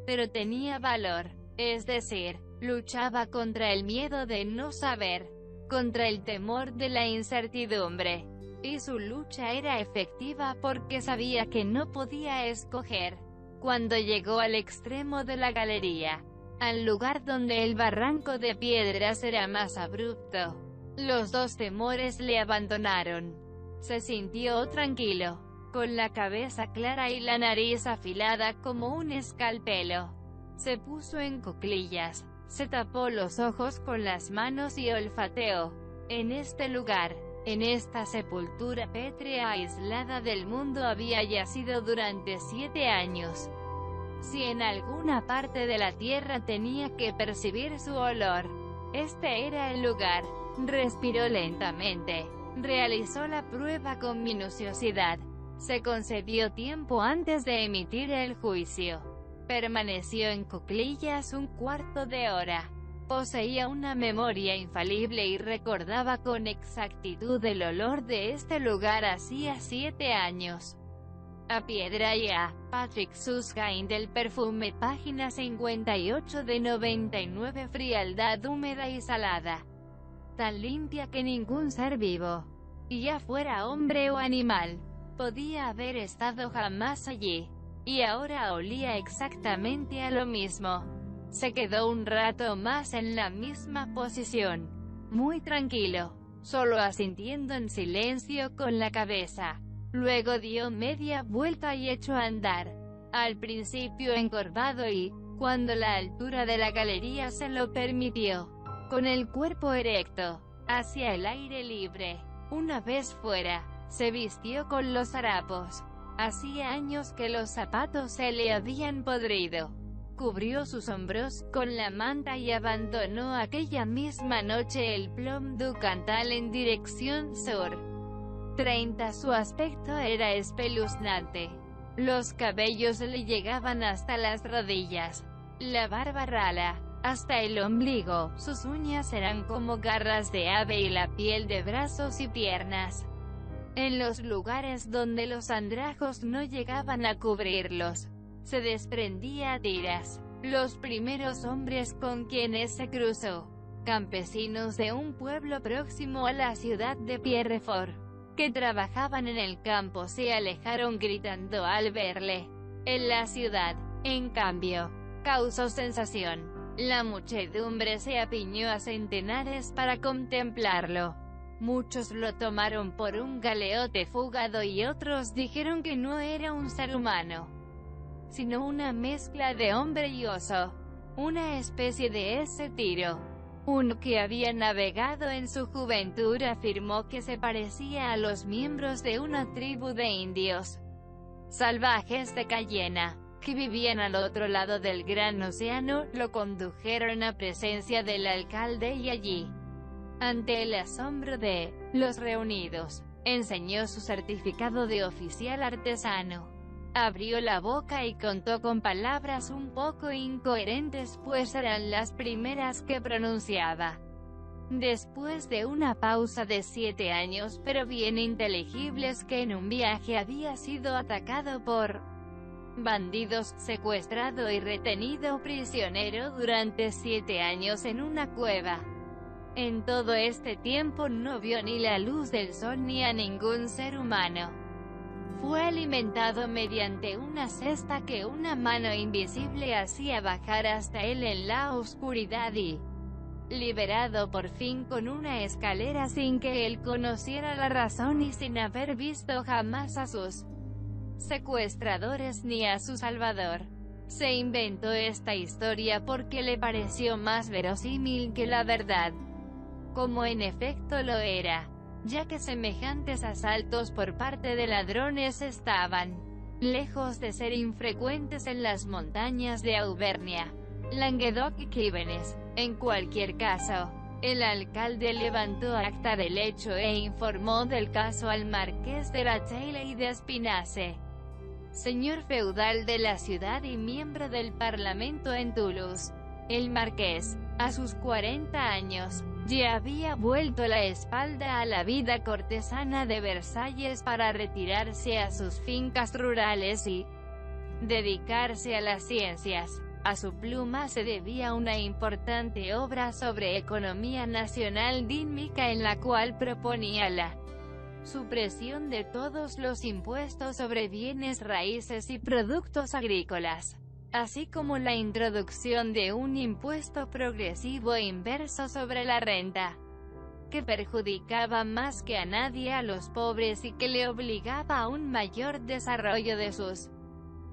[SPEAKER 1] Pero tenía valor, es decir, luchaba contra el miedo de no saber, contra el temor de la incertidumbre. Y su lucha era efectiva porque sabía que no podía escoger. Cuando llegó al extremo de la galería, al lugar donde el barranco de piedras era más abrupto, los 2 temores le abandonaron. Se sintió tranquilo, con la cabeza clara y la nariz afilada como un escalpelo. Se puso en cuclillas, se tapó los ojos con las manos y olfateó. En este lugar, en esta sepultura pétrea aislada del mundo había yacido durante 7 años. Si en alguna parte de la tierra tenía que percibir su olor, este era el lugar. Respiró lentamente. Realizó la prueba con minuciosidad. Se concedió tiempo antes de emitir el juicio. Permaneció en cuclillas un cuarto de hora. Poseía una memoria infalible y recordaba con exactitud el olor de este lugar hacía 7 años. A piedra y a Patrick Susskind del perfume, página 58 de 99. Frialdad húmeda y salada, tan limpia que ningún ser vivo, ya fuera hombre o animal, podía haber estado jamás allí. Y ahora olía exactamente a lo mismo. Se quedó un rato más en la misma posición, muy tranquilo, solo asintiendo en silencio con la cabeza. Luego dio media vuelta y echó a andar, al principio encorvado y, cuando la altura de la galería se lo permitió, con el cuerpo erecto, hacia el aire libre. Una vez fuera, se vistió con los harapos. Hacía años que los zapatos se le habían podrido. Cubrió sus hombros con la manta y abandonó aquella misma noche el Plom du Cantal en dirección sur. 30. Su aspecto era espeluznante. Los cabellos le llegaban hasta las rodillas, la barba rala, hasta el ombligo, sus uñas eran como garras de ave y la piel de brazos y piernas. En los lugares donde los andrajos no llegaban a cubrirlos, se desprendía a tiras. Los primeros hombres con quienes se cruzó, campesinos de un pueblo próximo a la ciudad de Pierrefort, que trabajaban en el campo, se alejaron gritando al verle. En la ciudad, en cambio, causó sensación. La muchedumbre se apiñó a centenares para contemplarlo. Muchos lo tomaron por un galeote fugado y otros dijeron que no era un ser humano, sino una mezcla de hombre y oso, una especie de ese tiro. Uno que había navegado en su juventud afirmó que se parecía a los miembros de una tribu de indios salvajes de Cayena, que vivían al otro lado del gran océano. Lo condujeron a presencia del alcalde y allí, ante el asombro de los reunidos, enseñó su certificado de oficial artesano. Abrió la boca y contó con palabras un poco incoherentes, pues eran las primeras que pronunciaba. Después de una pausa de 7 años, pero bien inteligibles, que en un viaje había sido atacado por bandidos, secuestrado y retenido prisionero durante 7 años en una cueva. En todo este tiempo no vio ni la luz del sol ni a ningún ser humano. Fue alimentado mediante una cesta que una mano invisible hacía bajar hasta él en la oscuridad y liberado por fin con una escalera sin que él conociera la razón y sin haber visto jamás a sus secuestradores ni a su salvador. Se inventó esta historia porque le pareció más verosímil que la verdad, como en efecto lo era, ya que semejantes asaltos por parte de ladrones estaban lejos de ser infrecuentes en las montañas de Auvernia, Languedoc y Cíbenes. En cualquier caso, el alcalde levantó acta del hecho e informó del caso al marqués de la Taille y de Espinasse, señor feudal de la ciudad y miembro del parlamento en Toulouse. El marqués, a sus 40 años, ya había vuelto la espalda a la vida cortesana de Versalles para retirarse a sus fincas rurales y dedicarse a las ciencias. A su pluma se debía una importante obra sobre economía nacional dísmica en la cual proponía la supresión de todos los impuestos sobre bienes raíces y productos agrícolas, así como la introducción de un impuesto progresivo inverso sobre la renta, que perjudicaba más que a nadie a los pobres y que le obligaba a un mayor desarrollo de sus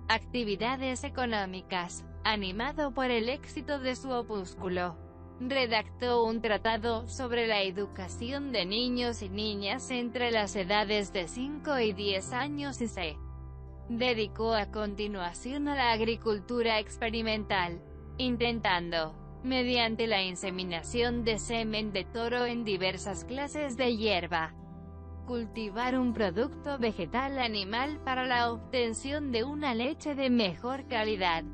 [SPEAKER 1] actividades económicas. Animado por el éxito de su opúsculo, redactó un tratado sobre la educación de niños y niñas entre las edades de 5 y 10 años y se dedicó a continuación a la agricultura experimental, intentando, mediante la inseminación de semen de toro en diversas clases de hierba, cultivar un producto vegetal animal para la obtención de una leche de mejor calidad,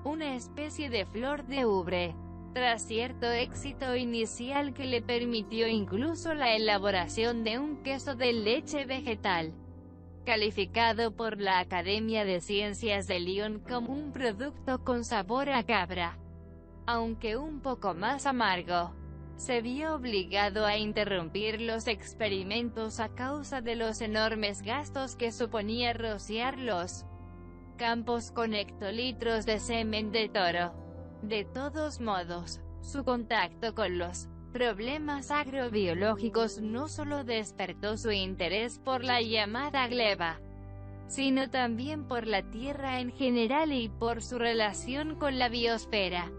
[SPEAKER 1] una especie de flor de ubre. Tras cierto éxito inicial que le permitió incluso la elaboración de un queso de leche vegetal, calificado por la Academia de Ciencias de Lyon como un producto con sabor a cabra, aunque un poco más amargo, se vio obligado a interrumpir los experimentos a causa de los enormes gastos que suponía rociar los campos con hectolitros de semen de toro. De todos modos, su contacto con los problemas agrobiológicos no solo despertó su interés por la llamada gleba, sino también por la tierra en general y por su relación con la biosfera.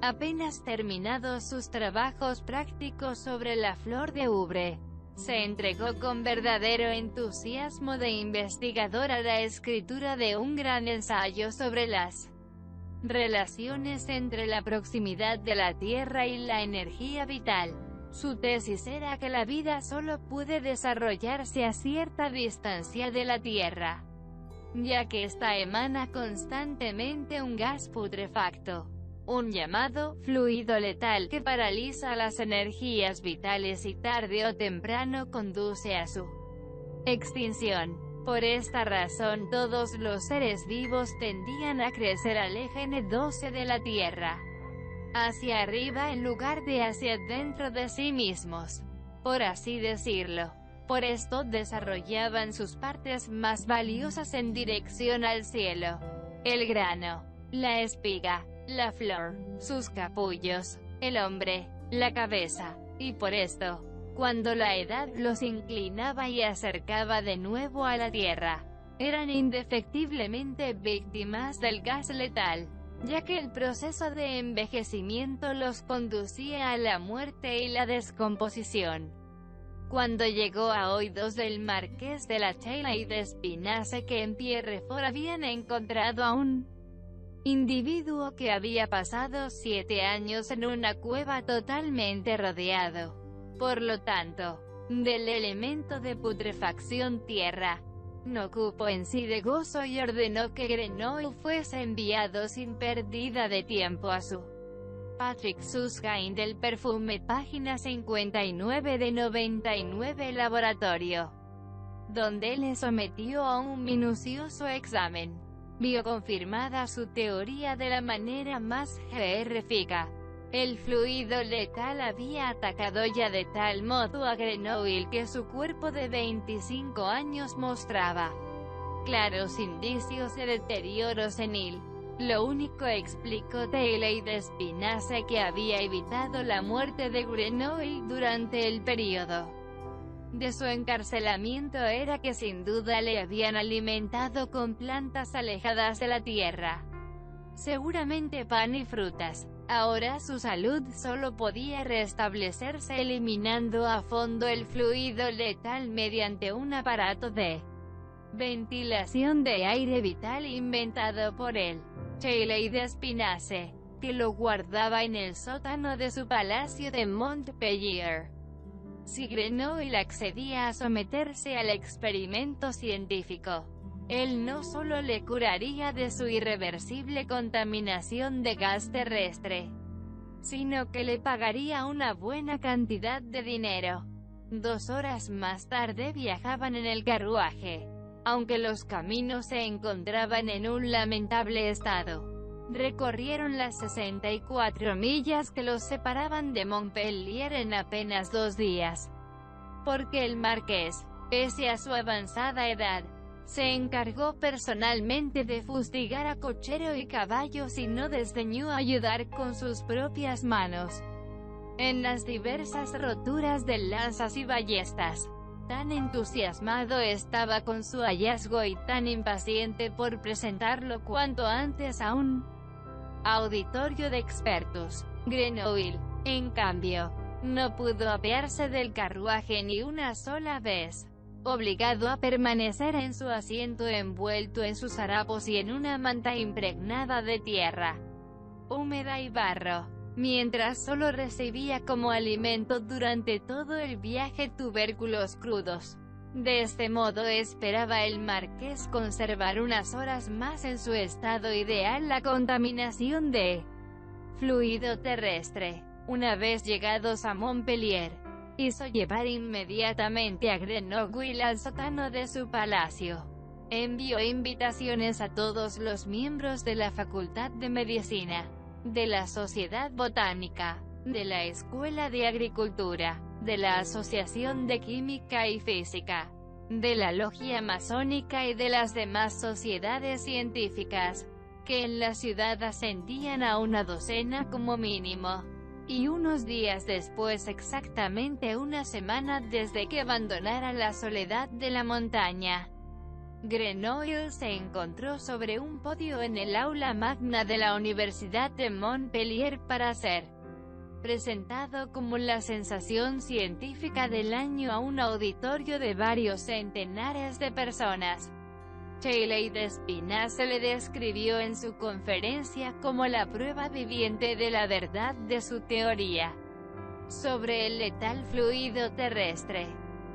[SPEAKER 1] Apenas terminados sus trabajos prácticos sobre la flor de ubre, se entregó con verdadero entusiasmo de investigador a la escritura de un gran ensayo sobre las relaciones entre la proximidad de la Tierra y la energía vital. Su tesis era que la vida solo puede desarrollarse a cierta distancia de la Tierra, ya que ésta emana constantemente un gas putrefacto, un llamado fluido letal que paraliza las energías vitales y tarde o temprano conduce a su extinción. Por esta razón todos los seres vivos tendían a crecer al eje N12 de la Tierra, hacia arriba en lugar de hacia dentro de sí mismos, por así decirlo. Por esto desarrollaban sus partes más valiosas en dirección al cielo: el grano, la espiga, la flor, sus capullos, el hombre, la cabeza. Y por esto, cuando la edad los inclinaba y acercaba de nuevo a la Tierra, eran indefectiblemente víctimas del gas letal, ya que el proceso de envejecimiento los conducía a la muerte y la descomposición. Cuando llegó a oídos del marqués de la Chela y de Espinasse que en Pierrefort habían encontrado a un individuo que había pasado 7 años en una cueva totalmente rodeado, por lo tanto, del elemento de putrefacción tierra, no cupo en sí de gozo y ordenó que Grenouille fuese enviado sin pérdida de tiempo a su Patrick Susskind del perfume, página 59 de 99 laboratorio, donde le sometió a un minucioso examen. Vio confirmada su teoría de la manera más terrífica. El fluido letal había atacado ya de tal modo a Grenouille que su cuerpo de 25 años mostraba claros indicios de deterioro senil. Lo único, explicó Taylor de Espinasse, que había evitado la muerte de Grenouille durante el período de su encarcelamiento era que sin duda le habían alimentado con plantas alejadas de la tierra, seguramente pan y frutas. Ahora su salud solo podía restablecerse eliminando a fondo el fluido letal mediante un aparato de ventilación de aire vital inventado por él, Taylor de Espinasse, que lo guardaba en el sótano de su palacio de Montpellier. Si Grenouille accedía a someterse al experimento científico, él no solo le curaría de su irreversible contaminación de gas terrestre, sino que le pagaría una buena cantidad de dinero. 2 horas más tarde viajaban en el carruaje, aunque los caminos se encontraban en un lamentable estado. Recorrieron las 64 millas que los separaban de Montpellier en apenas 2 días, porque el marqués, pese a su avanzada edad, se encargó personalmente de fustigar a cochero y caballos y no desdeñó ayudar con sus propias manos en las diversas roturas de lanzas y ballestas. Tan entusiasmado estaba con su hallazgo y tan impaciente por presentarlo cuanto antes a un auditorio de expertos. Grenouille, en cambio, no pudo apearse del carruaje ni una sola vez, obligado a permanecer en su asiento envuelto en sus harapos y en una manta impregnada de tierra húmeda y barro. mientras solo recibía como alimento durante todo el viaje tubérculos crudos. De este modo esperaba el marqués conservar unas horas más en su estado ideal la contaminación de fluido terrestre. Una vez llegados a Montpellier, hizo llevar inmediatamente a Grenoble al sótano de su palacio. Envió invitaciones a todos los miembros de la Facultad de Medicina, de la Sociedad Botánica, de la Escuela de Agricultura, de la Asociación de Química y Física, de la Logia Masónica y de las demás sociedades científicas, que en la ciudad ascendían a una docena como mínimo. Y unos días después, exactamente una semana desde que abandonara la soledad de la montaña, Grenoble se encontró sobre un podio en el aula magna de la Universidad de Montpellier para ser presentado como la sensación científica del año a un auditorio de varios centenares de personas. Shelley de Espinasse le describió en su conferencia como la prueba viviente de la verdad de su teoría sobre el letal fluido terrestre,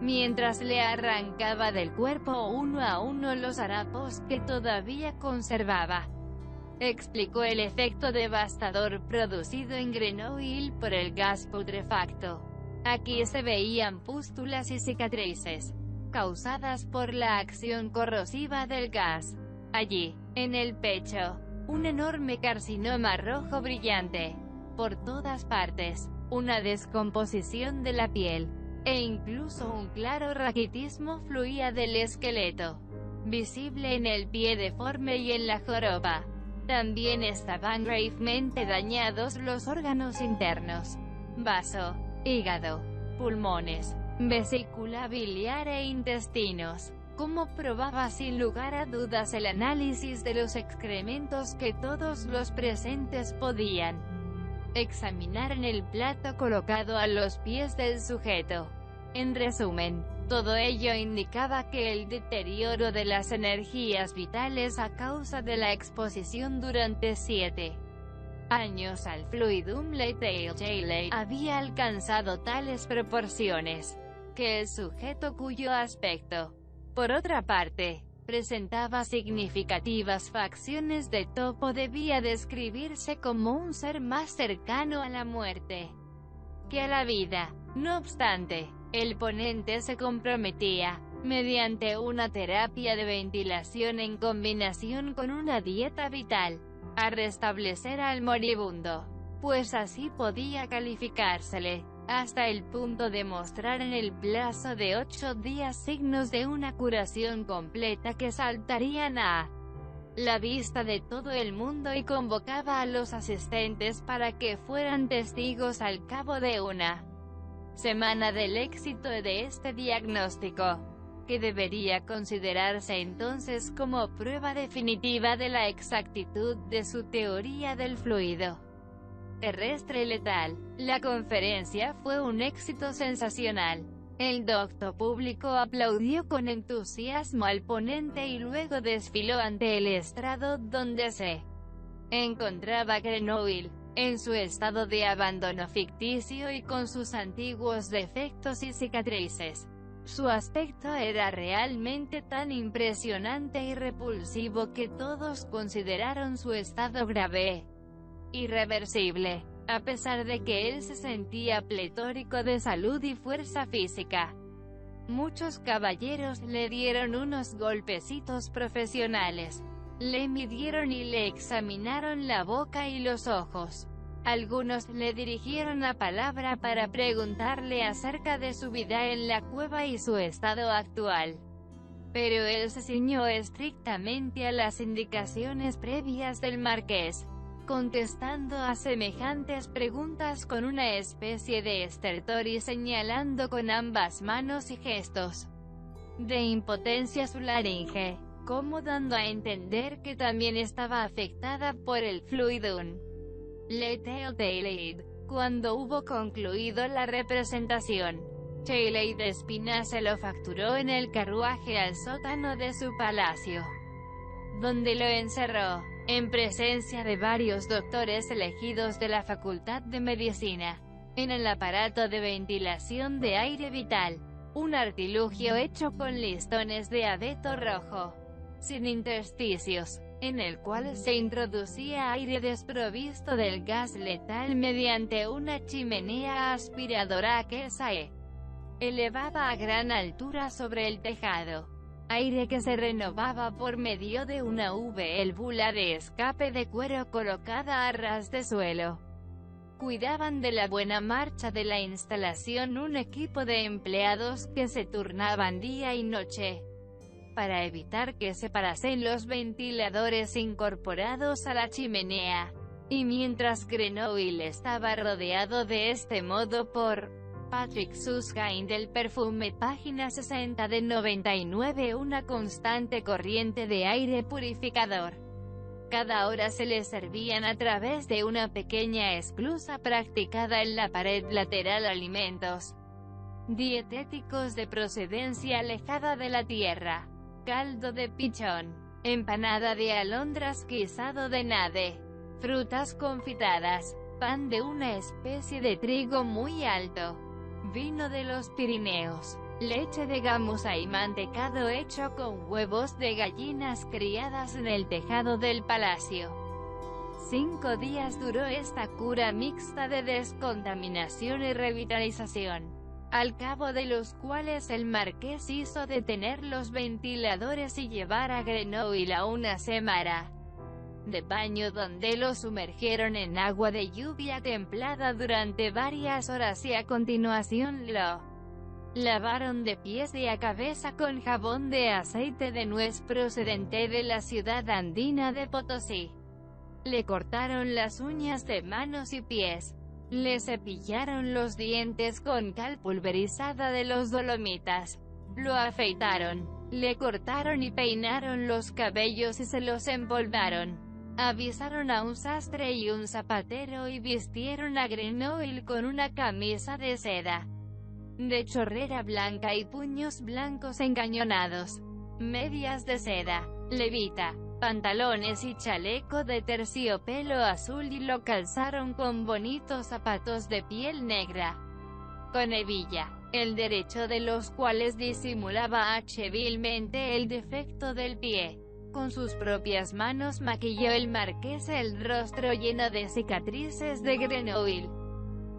[SPEAKER 1] mientras le arrancaba del cuerpo uno a uno los harapos que todavía conservaba. Explicó el efecto devastador producido en Grenoble por el gas putrefacto. Aquí se veían pústulas y cicatrices causadas por la acción corrosiva del gas. Allí, en el pecho, un enorme carcinoma rojo brillante. Por todas partes, una descomposición de la piel, e incluso un claro raquitismo fluía del esqueleto, visible en el pie deforme y en la joroba. También estaban gravemente dañados los órganos internos: vaso, hígado, pulmones, vesícula biliar e intestinos, como probaba sin lugar a dudas el análisis de los excrementos que todos los presentes podían examinar en el plato colocado a los pies del sujeto. En resumen, todo ello indicaba que el deterioro de las energías vitales a causa de la exposición durante 7 años al fluidum letal había alcanzado tales proporciones que el sujeto, cuyo aspecto, por otra parte, presentaba significativas facciones de topo, debía describirse como un ser más cercano a la muerte que a la vida. No obstante, el ponente se comprometía, mediante una terapia de ventilación en combinación con una dieta vital, a restablecer al moribundo, pues así podía calificársele, hasta el punto de mostrar en el plazo de 8 días signos de una curación completa que saltarían a la vista de todo el mundo, y convocaba a los asistentes para que fueran testigos al cabo de una semana del éxito de este diagnóstico, que debería considerarse entonces como prueba definitiva de la exactitud de su teoría del fluido terrestre letal. La conferencia fue un éxito sensacional. El docto público aplaudió con entusiasmo al ponente y luego desfiló ante el estrado donde se encontraba Grenoble, en su estado de abandono ficticio y con sus antiguos defectos y cicatrices. Su aspecto era realmente tan impresionante y repulsivo que todos consideraron su estado grave, irreversible, a pesar de que él se sentía pletórico de salud y fuerza física. Muchos caballeros le dieron unos golpecitos profesionales, le midieron y le examinaron la boca y los ojos. Algunos le dirigieron la palabra para preguntarle acerca de su vida en la cueva y su estado actual. Pero él se ciñó estrictamente a las indicaciones previas del marqués, contestando a semejantes preguntas con una especie de estertor y señalando con ambas manos y gestos de impotencia su laringe, como dando a entender que también estaba afectada por el fluidum letal. Cuando hubo concluido la representación, Shelley de Espinasse lo facturó en el carruaje al sótano de su palacio, donde lo encerró. en presencia de varios doctores elegidos de la Facultad de Medicina, en el aparato de ventilación de aire vital, un artilugio hecho con listones de abeto rojo, sin intersticios, en el cual se introducía aire desprovisto del gas letal mediante una chimenea aspiradora que se elevaba a gran altura sobre el tejado. Aire que se renovaba por medio de una válvula de escape de cuero colocada a ras de suelo. Cuidaban de la buena marcha de la instalación un equipo de empleados que se turnaban día y noche, para evitar que se parasen los ventiladores incorporados a la chimenea. Y mientras Grenouille estaba rodeado de este modo por Patrick Susskind del perfume, página 60 de 99, una constante corriente de aire purificador. Cada hora se le servían a través de una pequeña esclusa practicada en la pared lateral alimentos dietéticos de procedencia alejada de la tierra, caldo de pichón, empanada de alondras, guisado de nade, frutas confitadas, pan de una especie de trigo muy alto, vino de los Pirineos, leche de gamuza y mantecado hecho con huevos de gallinas criadas en el tejado del palacio. 5 días duró esta cura mixta de descontaminación y revitalización, al cabo de los cuales el marqués hizo detener los ventiladores y llevar a Grenouille a una semana de baño donde lo sumergieron en agua de lluvia templada durante varias horas y a continuación lo lavaron de pies y a cabeza con jabón de aceite de nuez procedente de la ciudad andina de Potosí. Le cortaron las uñas de manos y pies. Le cepillaron los dientes con cal pulverizada de los Dolomitas. Lo afeitaron. Le cortaron y peinaron los cabellos y se los empolvaron. Avisaron a un sastre y un zapatero y vistieron a Grenouille con una camisa de seda de chorrera blanca y puños blancos encañonados, medias de seda, levita, pantalones y chaleco de terciopelo azul, y lo calzaron con bonitos zapatos de piel negra, con hebilla, el derecho de los cuales disimulaba hábilmente el defecto del pie. Con sus propias manos maquilló el marqués el rostro lleno de cicatrices de Grenouille,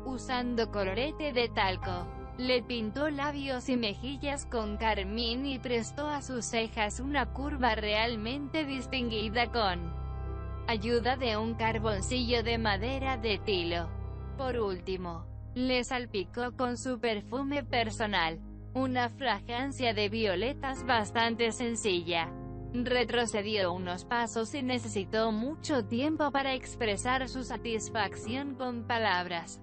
[SPEAKER 1] usando colorete de talco. Le pintó labios y mejillas con carmín y prestó a sus cejas una curva realmente distinguida con ayuda de un carboncillo de madera de tilo. Por último, le salpicó con su perfume personal, una fragancia de violetas bastante sencilla. Retrocedió unos pasos y necesitó mucho tiempo para expresar su satisfacción con palabras.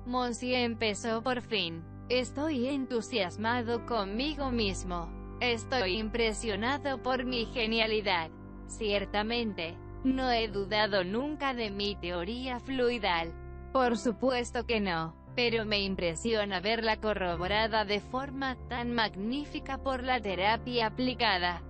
[SPEAKER 1] Monsieur empezó por fin. Estoy entusiasmado conmigo mismo. Estoy impresionado por mi genialidad. Ciertamente, no he dudado nunca de mi teoría fluidal. Por supuesto que no, pero me impresiona verla corroborada de forma tan magnífica por la terapia aplicada.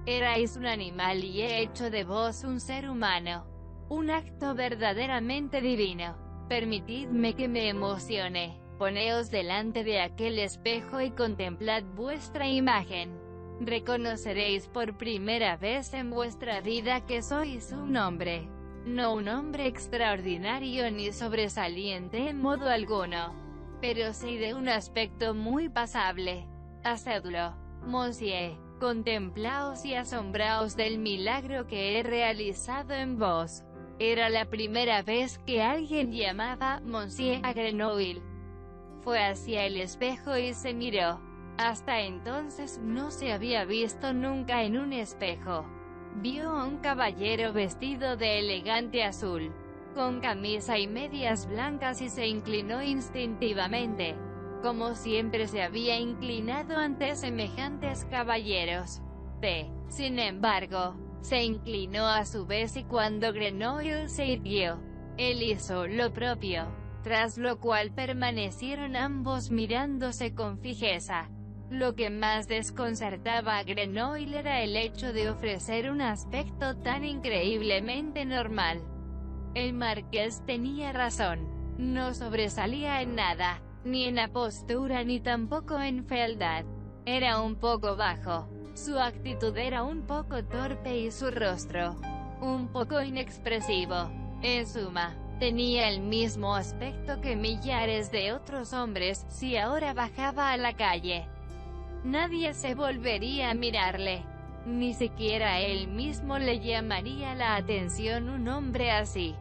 [SPEAKER 1] Erais un animal y he hecho de vos un ser humano. Un acto verdaderamente divino. Permitidme que me emocione. Poneos delante de aquel espejo y contemplad vuestra imagen. Reconoceréis por primera vez en vuestra vida que sois un hombre. No un hombre extraordinario ni sobresaliente en modo alguno, pero sí de un aspecto muy pasable. Hacedlo, Monsieur. Contemplaos y asombraos del milagro que he realizado en vos. Era la primera vez que alguien llamaba Monsieur a Grenouille. Fue hacia el espejo y se miró. Hasta entonces no se había visto nunca en un espejo. Vio a un caballero vestido de elegante azul, con camisa y medias blancas, y se inclinó instintivamente, como siempre se había inclinado ante semejantes caballeros. Sin embargo, se inclinó a su vez, y cuando Grenouille se irguió, él hizo lo propio, tras lo cual permanecieron ambos mirándose con fijeza. Lo que más desconcertaba a Grenoble era el hecho de ofrecer un aspecto tan increíblemente normal. El marqués tenía razón. No sobresalía en nada, ni en apostura ni tampoco en fealdad. Era un poco bajo. Su actitud era un poco torpe y su rostro un poco inexpresivo. En suma, tenía el mismo aspecto que millares de otros hombres, si ahora bajaba a la calle. Nadie se volvería a mirarle. Ni siquiera él mismo le llamaría la atención un hombre así,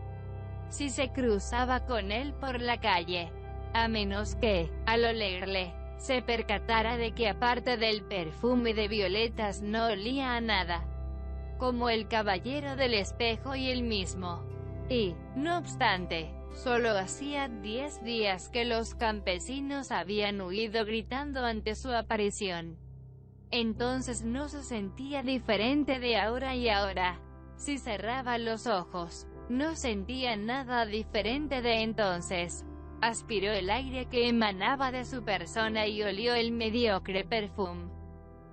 [SPEAKER 1] si se cruzaba con él por la calle. A menos que, al olerle, se percatara de que aparte del perfume de violetas no olía a nada. Como el caballero del espejo y él mismo. Y, no obstante, solo hacía 10 días que los campesinos habían huido gritando ante su aparición. Entonces no se sentía diferente de ahora y ahora. Si cerraba los ojos, no sentía nada diferente de entonces. Aspiró el aire que emanaba de su persona y olió el mediocre perfume,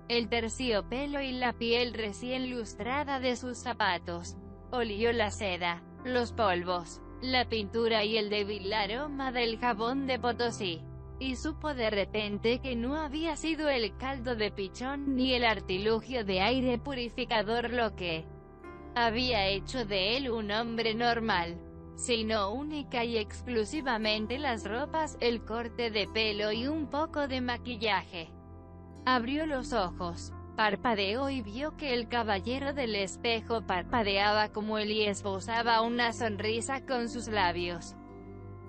[SPEAKER 1] el terciopelo y la piel recién lustrada de sus zapatos. Olió la seda, los polvos, la pintura y el débil aroma del jabón de Potosí. Y supo de repente que no había sido el caldo de pichón ni el artilugio de aire purificador lo que había hecho de él un hombre normal, sino única y exclusivamente las ropas, el corte de pelo y un poco de maquillaje. Abrió los ojos, parpadeó y vio que el caballero del espejo parpadeaba como él y esbozaba una sonrisa con sus labios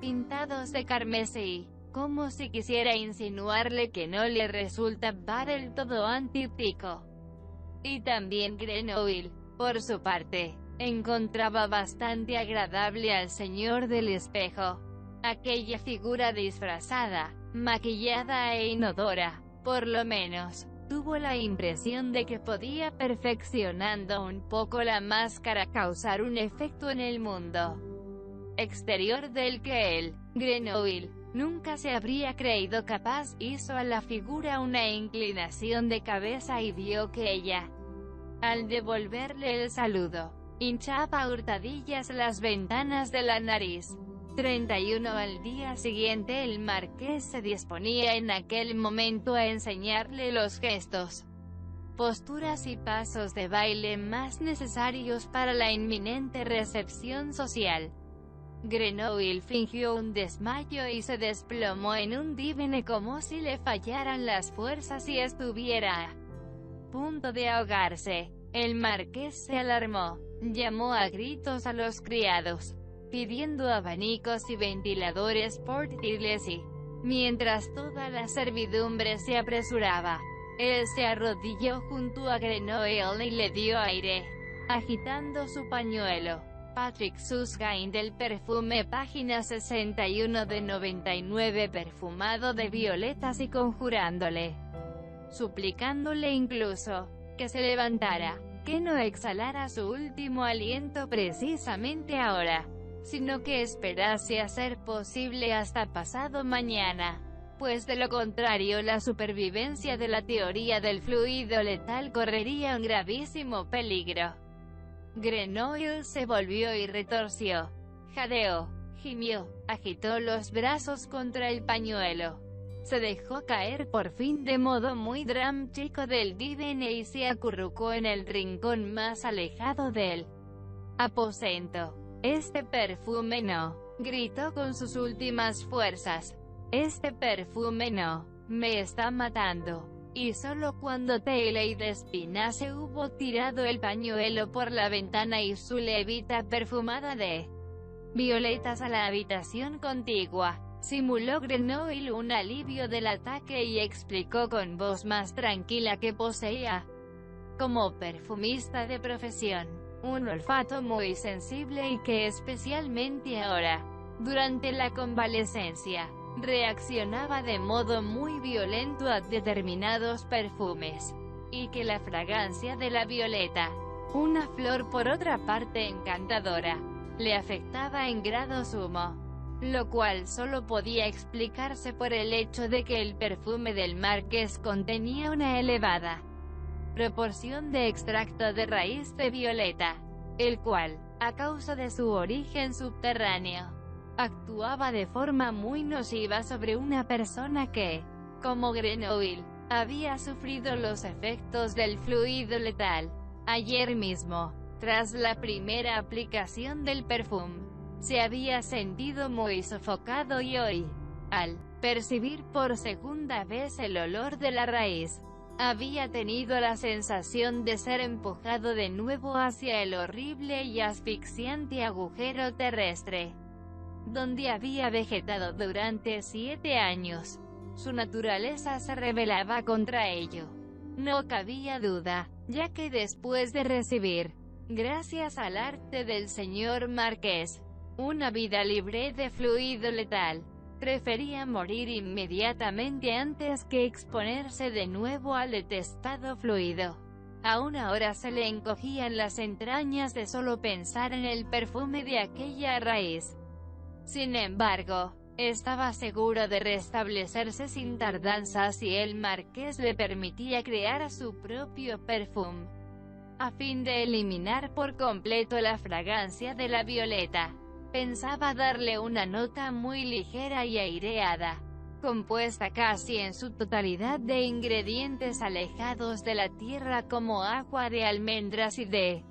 [SPEAKER 1] pintados de carmesí, como si quisiera insinuarle que no le resultaba del todo antipático. Y también Grenoble, por su parte, encontraba bastante agradable al señor del espejo. Aquella figura disfrazada, maquillada e inodora, por lo menos, tuvo la impresión de que podía, perfeccionando un poco la máscara, causar un efecto en el mundo exterior del que él, Grenoble, nunca se habría creído capaz. Hizo a la figura una inclinación de cabeza y vio que ella, al devolverle el saludo, hinchaba a hurtadillas las ventanas de la nariz. 31 Al día siguiente el marqués se disponía en aquel momento a enseñarle los gestos, posturas y pasos de baile más necesarios para la inminente recepción social. Grenoble fingió un desmayo y se desplomó en un diván como si le fallaran las fuerzas y estuviera a punto de ahogarse. El marqués se alarmó, llamó a gritos a los criados, pidiendo abanicos y ventiladores portátiles y, mientras toda la servidumbre se apresuraba, él se arrodilló junto a Grenoble y le dio aire, agitando su pañuelo. Patrick Suskind del perfume, página 61 de 99, perfumado de violetas y conjurándole, suplicándole incluso, que se levantara, que no exhalara su último aliento precisamente ahora, sino que esperase a ser posible hasta pasado mañana, pues de lo contrario la supervivencia de la teoría del fluido letal correría un gravísimo peligro. Grenoble se volvió y retorció, jadeó, gimió, agitó los brazos contra el pañuelo, se dejó caer por fin de modo muy drástico del diván y se acurrucó en el rincón más alejado del aposento. «Este perfume no», gritó con sus últimas fuerzas. «Este perfume no, me está matando». Y solo cuando Taylor Despina se hubo tirado el pañuelo por la ventana y su levita perfumada de violetas a la habitación contigua, simuló Grenoble un alivio del ataque y explicó con voz más tranquila que poseía, como perfumista de profesión, un olfato muy sensible y que especialmente ahora, durante la convalecencia, reaccionaba de modo muy violento a determinados perfumes, y que la fragancia de la violeta, una flor por otra parte encantadora, le afectaba en grado sumo. lo cual solo podía explicarse por el hecho de que el perfume del marqués contenía una elevada proporción de extracto de raíz de violeta, el cual, a causa de su origen subterráneo, actuaba de forma muy nociva sobre una persona que, como Grenouille, había sufrido los efectos del fluido letal. Ayer mismo, tras la primera aplicación del perfume, se había sentido muy sofocado y hoy, al percibir por segunda vez el olor de la raíz, había tenido la sensación de ser empujado de nuevo hacia el horrible y asfixiante agujero terrestre, donde había vegetado durante 7 años. Su naturaleza se rebelaba contra ello. No cabía duda, ya que después de recibir, gracias al arte del señor Marqués, una vida libre de fluido letal, prefería morir inmediatamente antes que exponerse de nuevo al detestado fluido. Aún ahora se le encogían las entrañas de solo pensar en el perfume de aquella raíz. Sin embargo, estaba seguro de restablecerse sin tardanza si el marqués le permitía crear su propio perfume, a fin de eliminar por completo la fragancia de la violeta. Pensaba darle una nota muy ligera y aireada, compuesta casi en su totalidad de ingredientes alejados de la tierra como agua de almendras y de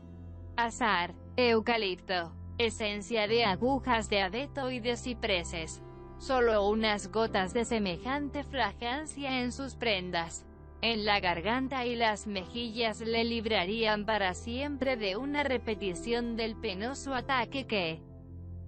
[SPEAKER 1] azahar, eucalipto, esencia de agujas de abeto y de cipreses. Solo unas gotas de semejante fragancia en sus prendas, en la garganta y las mejillas le librarían para siempre de una repetición del penoso ataque que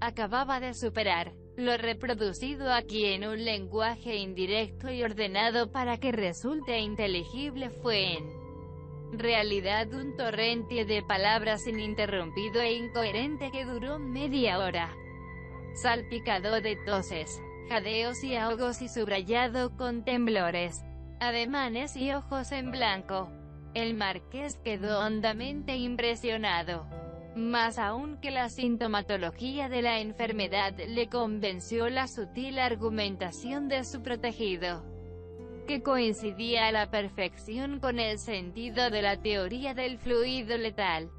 [SPEAKER 1] acababa de superar. Lo reproducido aquí en un lenguaje indirecto y ordenado para que resulte inteligible fue en realidad un torrente de palabras ininterrumpido e incoherente que duró media hora, salpicado de toses, jadeos y ahogos y subrayado con temblores, ademanes y ojos en blanco. El marqués quedó hondamente impresionado. Más aún que la sintomatología de la enfermedad le convenció la sutil argumentación de su protegido, que coincidía a la perfección con el sentido de la teoría del fluido letal.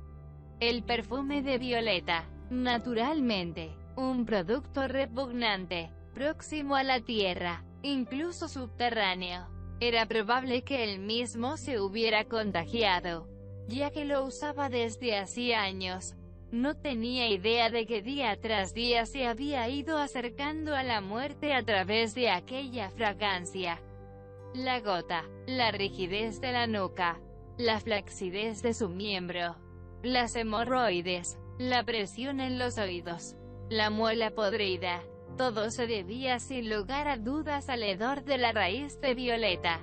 [SPEAKER 1] El perfume de violeta, naturalmente, un producto repugnante, próximo a la tierra, incluso subterráneo. Era probable que él mismo se hubiera contagiado, ya que lo usaba desde hacía años. No tenía idea de que día tras día se había ido acercando a la muerte a través de aquella fragancia. La gota, la rigidez de la nuca, la flacidez de su miembro, las hemorroides, la presión en los oídos, la muela podrida, todo se debía sin lugar a dudas al hedor de la raíz de violeta,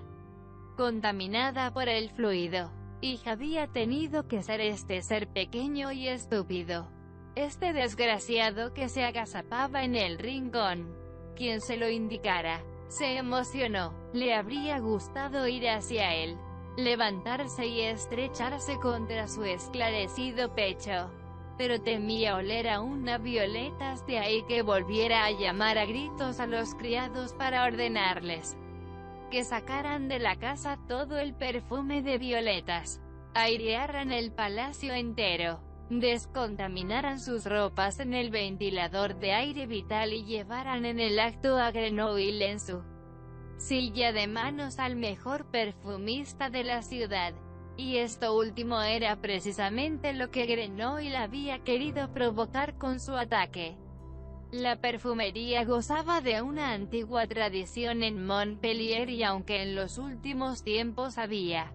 [SPEAKER 1] contaminada por el fluido. Y había tenido que ser este ser pequeño y estúpido, este desgraciado que se agazapaba en el rincón, quien se lo indicara. Se emocionó. Le habría gustado ir hacia él, levantarse y estrecharse contra su esclarecido pecho, pero temía oler aún a violetas, de ahí que volviera a llamar a gritos a los criados para ordenarles que sacaran de la casa todo el perfume de violetas, airearan el palacio entero, descontaminaran sus ropas en el ventilador de aire vital y llevaran en el acto a Grenouille en su silla de manos al mejor perfumista de la ciudad. Y esto último era precisamente lo que Grenouille había querido provocar con su ataque. La perfumería gozaba de una antigua tradición en Montpellier y aunque en los últimos tiempos había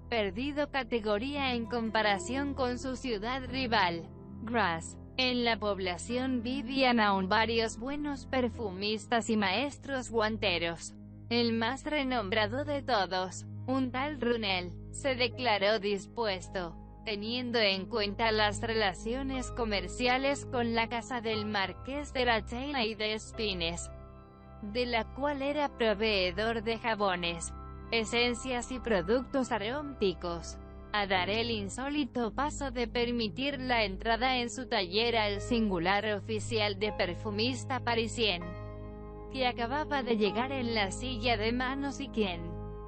[SPEAKER 1] perdido categoría en comparación con su ciudad rival, Grasse, en la población vivían aún varios buenos perfumistas y maestros guanteros. El más renombrado de todos, un tal Runel, se declaró dispuesto, teniendo en cuenta las relaciones comerciales con la casa del marqués de la Chaîne y de Espines, de la cual era proveedor de jabones, esencias y productos aromáticos, a dar el insólito paso de permitir la entrada en su taller al singular oficial de perfumista parisien, que acababa de llegar en la silla de manos y quien,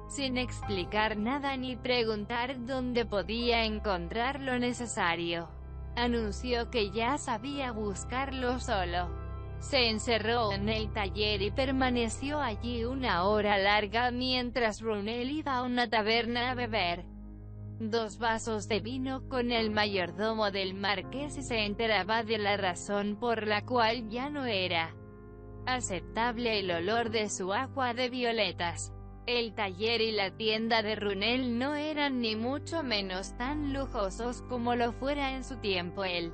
[SPEAKER 1] sin explicar nada ni preguntar dónde podía encontrar lo necesario, anunció que ya sabía buscarlo solo. Se encerró en el taller y permaneció allí una hora larga mientras Brunel iba a una taberna a beber 2 vasos de vino con el mayordomo del marqués y se enteraba de la razón por la cual ya no era aceptable el olor de su agua de violetas. El taller y la tienda de Brunel no eran ni mucho menos tan lujosos como lo fuera en su tiempo el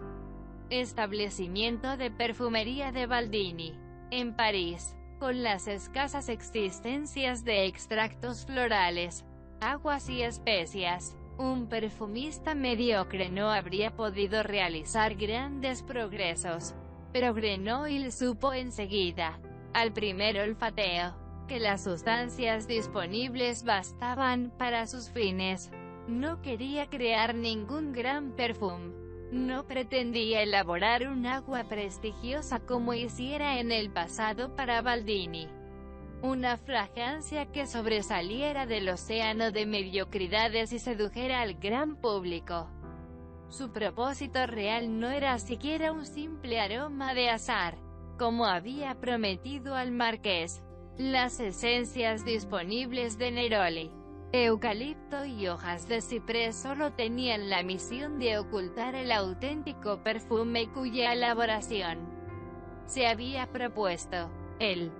[SPEAKER 1] establecimiento de perfumería de Baldini, en París, con las escasas existencias de extractos florales, aguas y especias. Un perfumista mediocre no habría podido realizar grandes progresos, pero Grenoble supo enseguida, al primer olfateo, que las sustancias disponibles bastaban para sus fines. No quería crear ningún gran perfume. No pretendía elaborar un agua prestigiosa como hiciera en el pasado para Baldini. Una fragancia que sobresaliera del océano de mediocridades y sedujera al gran público. Su propósito real no era siquiera un simple aroma de azahar, como había prometido al marqués. Las esencias disponibles de neroli, eucalipto y hojas de ciprés solo tenían la misión de ocultar el auténtico perfume cuya elaboración se había propuesto. Él